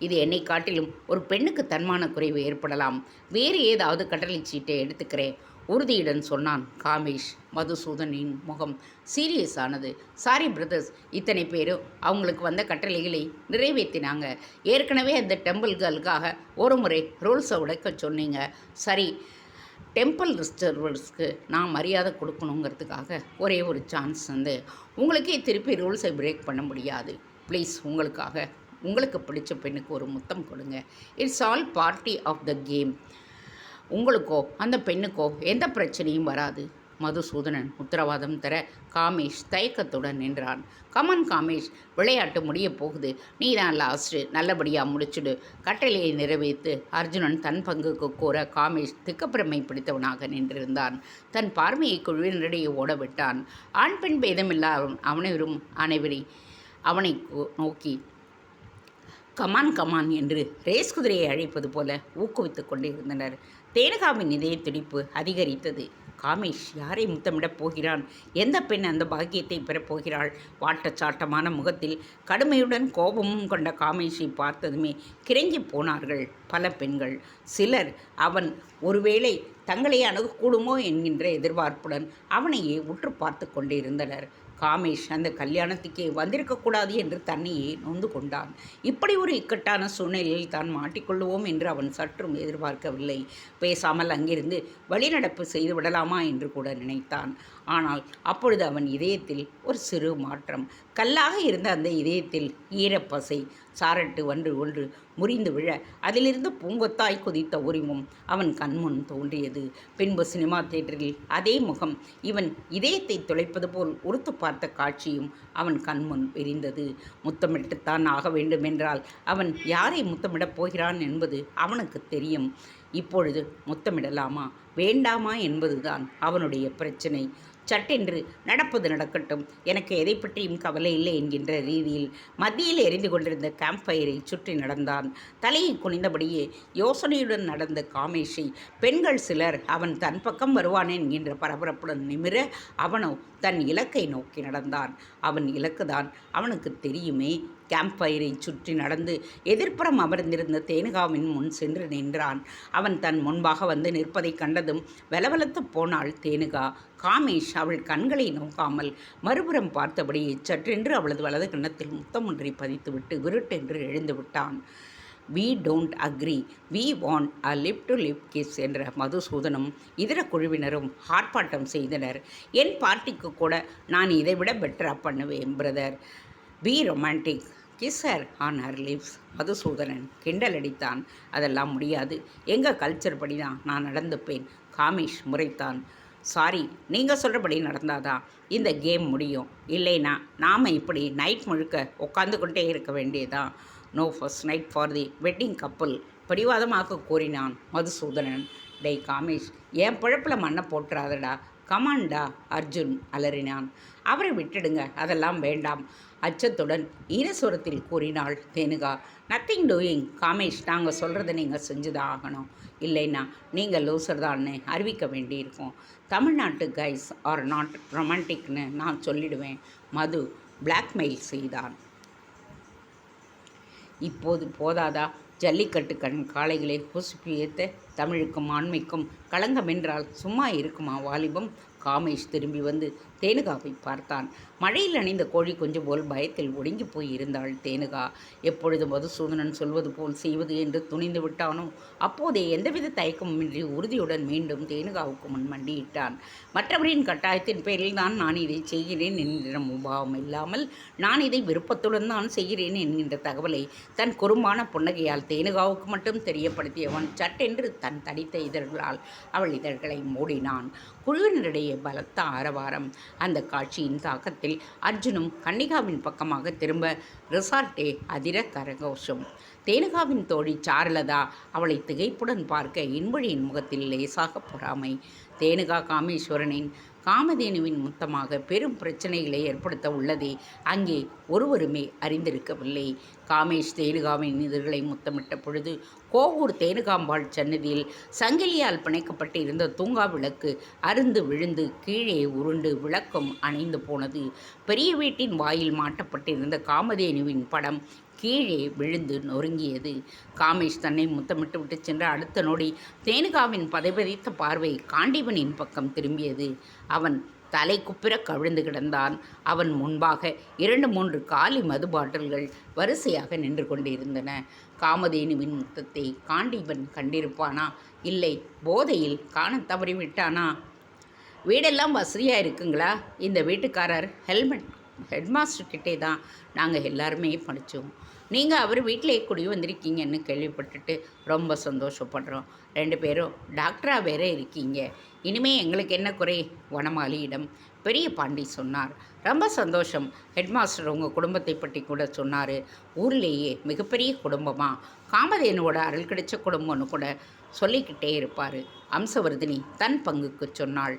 இது என்னை காட்டிலும் ஒரு பெண்ணுக்கு தன்மான குறைவு ஏற்படலாம். வேறு ஏதாவது கட்டளை சீட்டை எடுத்துக்கிறேன், உறுதியுடன் சொன்னான் காமேஷ். மதுசூதனின் முகம் சீரியஸ் ஆனது. சாரி பிரதர்ஸ், இத்தனை பேரும் அவங்களுக்கு வந்த கட்டளைகளை நிறைவேற்றினாங்க. ஏற்கனவே அந்த டெம்பிள்களுக்காக ஒரு முறை ரூல்ஸை உடைக்க சொன்னீங்க. சரி, டெம்பிள் ரிஸ்டர்வர்ஸ்க்கு நான் மரியாதை கொடுக்கணுங்கிறதுக்காக ஒரே ஒரு சான்ஸ் உங்களுக்கே திருப்பி ரூல்ஸை பிரேக் பண்ண முடியாது. ப்ளீஸ், உங்களுக்கு பிடிச்ச பெண்ணுக்கு ஒரு முத்தம் கொடுங்க. It's all part of the game. உங்களுக்கோ அந்த பெண்ணுக்கோ எந்த பிரச்சனையும் வராது. மதுசூதனன் உத்தரவாதம் தர காமேஷ் தயக்கத்துடன் நின்றான். கமான் காமேஷ், விளையாட்டு முடிய போகுது. நீ தான் லாஸ்ட்டு, நல்லபடியாக முடிச்சுடு. கட்டளையை நிறைவேற்று. அர்ஜுனன் தன் பங்குக்கு கூற காமேஷ் திக்கப்பிரமை பிடித்தவனாக நின்றிருந்தான். தன் பார்வையை குழுவினரிடையே ஓடவிட்டான். ஆண் பெண் பேதமில்லா அனைவரை அவனை நோக்கி கமான் கமான் என்று ரேஸ் குதிரையை அழைப்பது போல ஊக்குவித்துக் கொண்டிருந்தனர். தேனகாவின் இதய துடிப்பு அதிகரித்தது. காமேஷ் யாரை முத்தமிடப் போகிறான்? எந்த பெண் அந்த பாக்கியத்தை பெறப்போகிறாள்? வாட்டச்சாட்டமான முகத்தில் கடுமையுடன் கோபமும் கொண்ட காமேஷை பார்த்ததுமே கிறங்கி போனார்கள் பல பெண்கள். சிலர் அவன் ஒருவேளை தங்களை அணுகக்கூடுமோ என்கின்ற எதிர்பார்ப்புடன் அவனையே உற்று பார்த்து கொண்டிருந்தனர். காமேஷ் அந்த கல்யாணத்துக்கே வந்திருக்கக்கூடாது என்று தன்னையே நொந்து கொண்டான். இப்படி ஒரு இக்கட்டான சூழ்நிலையில் தான் மாட்டிக்கொள்ளுவோம் என்று அவன் சற்றும் எதிர்பார்க்கவில்லை. பேசாமல் அங்கிருந்து வழிநடப்பு செய்து விடலாமா என்று கூட நினைத்தான். ஆனால் அப்பொழுது அவன் இதயத்தில் ஒரு சிறு மாற்றம். கல்லாக இருந்த அந்த இதயத்தில் ஈரப்பசை சாரட்டு ஒன்று முறிந்து விழ அதிலிருந்து பூங்கொத்தாய் குதித்த உரிமும் அவன் கண்முன் தோன்றியது. பின்பு சினிமா தியேட்டரில் அதே முகம் இவன் இதயத்தை துளைப்பது போல் உறுத்து பார்த்த காட்சியும் அவன் கண்முன் விரிந்தது. முத்தமிட்டுத்தான் ஆக வேண்டுமென்றால் அவன் யாரை முத்தமிடப் போகிறான் என்பது அவனுக்கு தெரியும். இப்பொழுது முத்தமிடலாமா வேண்டாமா என்பதுதான் அவனுடைய பிரச்சனை. சட்டென்று நடப்பது நடக்கட்டும், எனக்கு எதை பற்றியும் கவலை இல்லை என்கின்ற ரீதியில் மத்தியில் எரிந்து கொண்டிருந்த கேம்ப் ஃபயரை சுற்றி நடந்தான். தலையை குனிந்தபடியே யோசனையுடன் நடந்த காமேஷை பெண்கள் சிலர் அவன் தன் பக்கம் வருவான் என்கின்ற பரபரப்புடன் நிமிர அவனோ தன் இலக்கை நோக்கி நடந்தான். அவன் இலக்குதான் அவனுக்கு தெரியுமே. கேம்ப் ஃபயரை சுற்றி நடந்து எதிர்ப்புறம் அமர்ந்திருந்த தேனுகாவின் முன் சென்று நின்றான். அவன் தன் முன்பாக வந்து நிற்பதை கண்டதும் வெலவெலத்து போனாள் தேனுகா. காமேஷ் அவள் கண்களை நோக்காமல் மறுபுறம் பார்த்தபடியே சற்றென்று அவளது வலது கன்னத்தில் முத்தம் ஒன்றை பதித்துவிட்டு விருட்டென்று எழுந்து விட்டான். We don't agree, we want a lip to lip kiss என்ற மதுசூதனும் இதர குழுவினரும் ஆர்ப்பாட்டம் செய்தனர். என் பார்ட்டிக்கு கூட நான் இதைவிட பெட்டராக பண்ணுவேன் brother. B romantic, kiss her on her lips. Madhusudhanan கிண்டல் அடித்தான். அதெல்லாம் முடியாது, எங்கள் கல்ச்சர் படி தான் நான் நடந்துப்பேன். காமேஷ் முறைத்தான். சாரி, நீங்கள் சொல்கிறபடி நடந்தாதான் இந்த கேம் முடியும். இல்லைனா நாம் இப்படி நைட் முழுக்க உட்காந்து கொண்டே இருக்க வேண்டியதான். No first night for the wedding couple, பிடிவாதமாக கூறினான் மதுசூதனன். டே காமேஷ், என் பிழப்பில் மண்ணை போட்டுறாதடா. கமாண்டா, அர்ஜுன் அலறினான். அவரை விட்டுடுங்க, அதெல்லாம் வேண்டாம், அச்சத்துடன் ஈரஸ்வரத்தில் கூறினாள் தேனுகா. நத்திங் டூயிங் காமேஷ், நாங்கள் சொல்கிறத நீங்கள் செஞ்சுதான் ஆகணும். இல்லைன்னா நீங்கள் லூசர் தான்னு அறிவிக்க வேண்டியிருக்கும். தமிழ்நாட்டு கைஸ் ஆர் நாட் ரொமான்டிக்னு நான் சொல்லிடுவேன். மது பிளாக்மெயில் செய்தான். இப்போது போதாதா ஜல்லிக்கட்டு காளைகளை பொசுப்பி ஏற்ற தமிழுக்கும் ஆண்மைக்கும் களங்கமென்றால் சும்மா இருக்குமா வாலிபம்? காமேஷ் திரும்பி வந்து தேனுகாவை பார்த்தான். மழையில் அணிந்த கோழி குஞ்சு போல் பயத்தில் ஒடுங்கி போய் இருந்தாள் தேனுகா. எப்பொழுது மதுசூதனன் சொல்வது போல் செய்வது என்று துணிந்து விட்டானோ அப்போதே எந்தவித தயக்கமின்றி உறுதியுடன் மீண்டும் தேனுகாவுக்கு முன் மண்டியிட்டான். மற்றவரின் கட்டாயத்தின் பேரில் தான் நான் இதை செய்கிறேன் என்கின்ற முபாவம் இல்லாமல் நான் இதை விருப்பத்துடன் தான் செய்கிறேன் என்கின்ற தகவலை தன் குறும்பான புன்னகையால் தேனுகாவுக்கு மட்டும் தெரியப்படுத்தியவன் சட்டென்று தன் தடித்த இதழ்களால் அவள் இதழ்களை மூடினான். குழுவினரிடையே பலத்த ஆரவாரம். அந்த காட்சியின் தாக்கத்தில் அர்ஜுனும் கன்னிகாவின் பக்கமாக திரும்ப ரிசார்ட்டே அதிர கரகோஷம். தேனுகாவின் தோழி சாருலதா அவளை திகைப்புடன் பார்க்க இன்பழியின் முகத்தில் லேசாக பொறாமை. தேனுகா காமேஸ்வரனின் காமதேனுவின் முத்தமாக பெரும் பிரச்சனைகளை ஏற்படுத்த உள்ளதை அங்கே ஒருவருமே அறிந்திருக்கவில்லை. காமேஷ் தேனுகாவின் இதழ்களை முத்தமிட்ட பொழுது கோவூர் தேனுகாம்பாள் சன்னதியில் சங்கிலியால் பிணைக்கப்பட்டு இருந்த தூங்கா விளக்கு அருந்து விழுந்து கீழே உருண்டு விளக்கம் அணைந்து போனது. பெரிய வீட்டின் வாயில் மாட்டப்பட்டிருந்த காமதேனுவின் படம் கீழே விழுந்து நொறுங்கியது. காமேஷ் தன்னை முத்தமிட்டு விட்டு சென்ற அடுத்த நொடி தேனுகாவின் பதைபதைத்த பார்வை காண்டீபனின் பக்கம் திரும்பியது. அவன் தலை குப்பிர கவிழ்ந்து கிடந்தான். அவன் முன்பாக 2-3 காலி மது பாட்டில்கள் வரிசையாக நின்று கொண்டிருந்தன. காமதேனுவின் முத்தத்தை காண்டீபன் கண்டிருப்பானா? இல்லை, போதையில் காண தவறிவிட்டானா? வீடெல்லாம் வசதியாக இருக்குங்களா? இந்த வீட்டுக்காரர் ஹெட்மாஸ்டர்கிட்டே தான் நாங்கள் எல்லாருமே படித்தோம். நீங்கள் அவர் வீட்டிலே குடி வந்திருக்கீங்கன்னு கேள்விப்பட்டுட்டு ரொம்ப சந்தோஷப்படுறோம். 2 பேரும் டாக்டராக வேற இருக்கீங்க. இனிமே எங்களுக்கு என்ன குறை? வனமாலியிடம் பெரிய பாண்டி சொன்னார். ரொம்ப சந்தோஷம். ஹெட்மாஸ்டர் உங்கள் குடும்பத்தை பற்றி கூட சொன்னார். ஊர்லேயே மிகப்பெரிய குடும்பமாக காமதேனுவோட அருள் கிடைச்ச குடும்பம்னு கூட சொல்லிக்கிட்டே இருப்பார். அம்சவர்தினி தன் பங்குக்கு சொன்னாள்.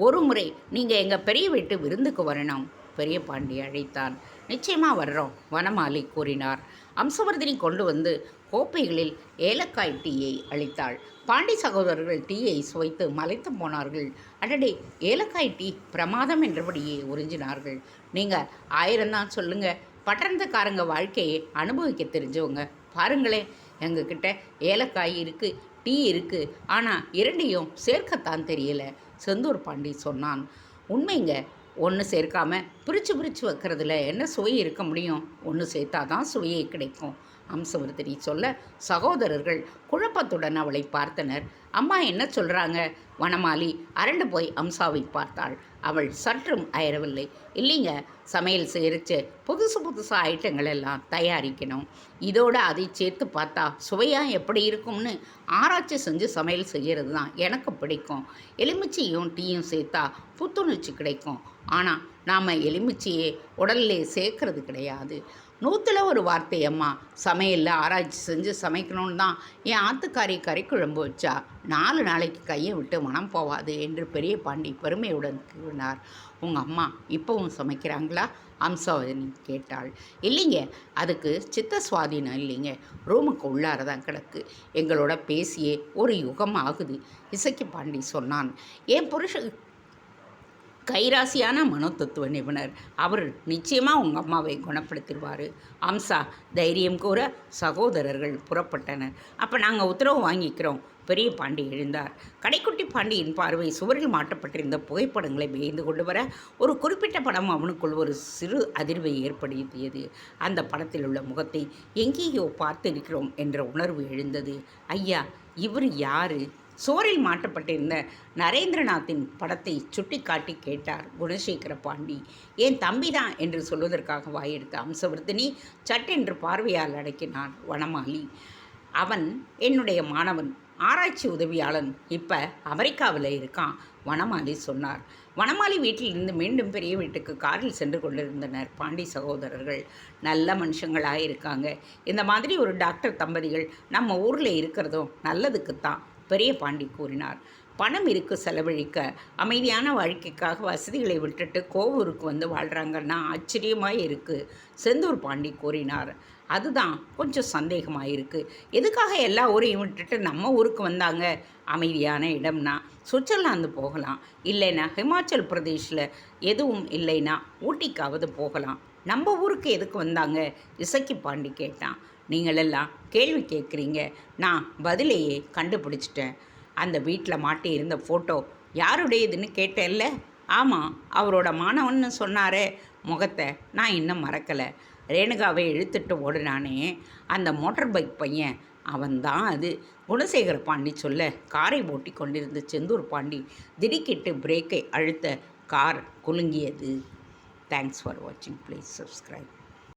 ஒரு முறை நீங்கள் எங்கள் பெரிய வீட்டு விருந்துக்கு வரணும். பெரிய பாண்டி அழைத்தான். நிச்சயமாக வர்றோம், வனமாலி கூறினார். அம்சவர்தினி கொண்டு வந்து கோப்பைகளில் ஏலக்காய் டீயை அளித்தாள். பாண்டி சகோதரர்கள் டீயை சுவைத்து மலைத்து போனார்கள். அடடே, ஏலக்காய் டீ பிரமாதம் என்றபடியே உறிஞ்சினார்கள். நீங்கள் 1000 தான் சொல்லுங்கள். பட்டணத்துக்காரங்க வாழ்க்கையை அனுபவிக்க தெரிஞ்சவங்க. பாருங்களேன், எங்ககிட்ட ஏலக்காய் இருக்குது, டீ இருக்குது, ஆனால் 2ஐயும் சேர்க்கத்தான் தெரியல, செந்தூர் பாண்டி சொன்னான். உண்மைங்க, ஒன்று சேர்க்காம பிரித்து வைக்கிறதுல என்ன சுவை இருக்க முடியும்? ஒன்று சேர்த்தா தான் சுவையே கிடைக்கும். அம்சவர்தினி சொல்ல சகோதரர்கள் குழப்பத்துடன் அவளை பார்த்தனர். அம்மா என்ன சொல்கிறாங்க? வனமாலி அரண்டு போய் அம்சாவை பார்த்தாள். அவள் சற்றும் அயரவில்லை. இல்லைங்க, சமையல் செய்யறச்சு புதுசாக ஐட்டங்கள் எல்லாம் தயாரிக்கணும். இதோடு அதை சேர்த்து பார்த்தா சுவையாக எப்படி இருக்கும்னு ஆராய்ச்சி செஞ்சு சமையல் செய்கிறது தான் எனக்கு பிடிக்கும். எலுமிச்சையும் டீயும் சேர்த்தா புத்துணர்ச்சி கிடைக்கும். ஆனால் நாம் எலுமிச்சையே உடலில் சேர்க்கறது கிடையாது. 100ல் 1 வார்த்தை அம்மா. சமையலில் ஆராய்ச்சி செஞ்சு சமைக்கணும்னு தான் என் ஆத்துக்காரி கறிக்குழம்பு வச்சா 4 நாளைக்கு கையை விட்டு மனம் போவாது என்று பெரிய பாண்டி பெருமையுடன் கூறினார். உங்கள் அம்மா இப்போவும் சமைக்கிறாங்களா? அம்சாவதினி கேட்டாள். இல்லைங்க, அதுக்கு சித்த சுவாதீனம் இல்லைங்க. ரூமுக்கு உள்ளார தான் கிடக்கு. எங்களோட பேசியே ஒரு யுகம் ஆகுது, இசைக்கு பாண்டி சொன்னான். என் புருஷன் கைராசியான மனோதத்துவ நிபுணர். அவர் நிச்சயமாக உங்கள் அம்மாவை குணப்படுத்திடுவார். அம்சா தைரியம் கூற சகோதரர்கள் புறப்பட்டனர். அப்போ நாங்கள் உத்தரவு வாங்கிக்கிறோம். பெரிய பாண்டி எழுந்தார். கடைக்குட்டி பாண்டியின் பார்வை சுவரில் மாட்டப்பட்டிருந்த புகைப்படங்களை மேய்ந்து கொண்டு வர ஒரு குறிப்பிட்ட படம் அவனுக்குள் ஒரு சிறு அதிர்வை ஏற்படுத்தியது. அந்த படத்தில் உள்ள முகத்தை எங்கேயோ பார்த்திருக்கிறோம் என்ற உணர்வு எழுந்தது. ஐயா, இவர் யாரு? சுவரில் மாட்டப்பட்டிருந்த நரேந்திரநாத்தின் படத்தை சுட்டி காட்டி கேட்டார் குணசேகர பாண்டி. என் தம்பிதான் என்று சொல்வதற்காக வாயெடுத்த அம்சவர்தினி சட்டென்று பார்வையால் அடக்கினான் வனமாலி. அவன் என்னுடைய மாணவன், ஆராய்ச்சி உதவியாளன். இப்போ அமெரிக்காவில் இருக்கான், வனமாலி சொன்னார். வனமாலி வீட்டிலிருந்து மீண்டும் பெரிய வீட்டுக்கு காரில் சென்று கொண்டிருந்தனர் பாண்டி சகோதரர்கள். நல்ல மனுஷங்களாக இருக்காங்க. இந்த மாதிரி ஒரு டாக்டர் தம்பதிகள் நம்ம ஊரில் இருக்கிறதும் நல்லதுக்குத்தான், பெரிய பாண்டி கூறினார். பணம் இருக்கு செலவழிக்க, அமைதியான வாழ்க்கைக்காக வசதிகளை விட்டுட்டு கோவூருக்கு வந்து வாழ்கிறாங்கன்னா ஆச்சரியமாக இருக்குது, செந்தூர் பாண்டி கூறினார். அதுதான் கொஞ்சம் சந்தேகமாக இருக்குது. எதுக்காக எல்லா ஊரையும் விட்டுட்டு நம்ம ஊருக்கு வந்தாங்க? அமைதியான இடம்னா சுவிட்சர்லாந்து போகலாம், இல்லைன்னா ஹிமாச்சல் பிரதேஷில், எதுவும் இல்லைன்னா ஊட்டிக்காவது போகலாம். நம்ம ஊருக்கு எதுக்கு வந்தாங்க? இசக்கி பாண்டி கேட்டான். நீங்களெல்லாம் கேள்வி கேட்குறீங்க, நான் பதிலையே கண்டுபிடிச்சிட்டேன். அந்த வீட்டில் மாட்டி இருந்த ஃபோட்டோ யாருடையதுன்னு கேட்டேன்ல? ஆமாம், அவரோட மாணவன்னு சொன்னாரே, முகத்தை நான் இன்னும் மறக்கலை. ரேணுகாவை இழுத்துட்டு ஓடுனானே அந்த மோட்டார் பைக் பையன், அவன்தான் அது. குணசேகர பாண்டி சொல்ல காரை ஓட்டி கொண்டிருந்த செந்தூர் பாண்டி திடுக்கிட்டு பிரேக்கை அழுத்த கார் குலுங்கியது. தேங்க்ஸ் ஃபார் வாட்சிங். Please subscribe.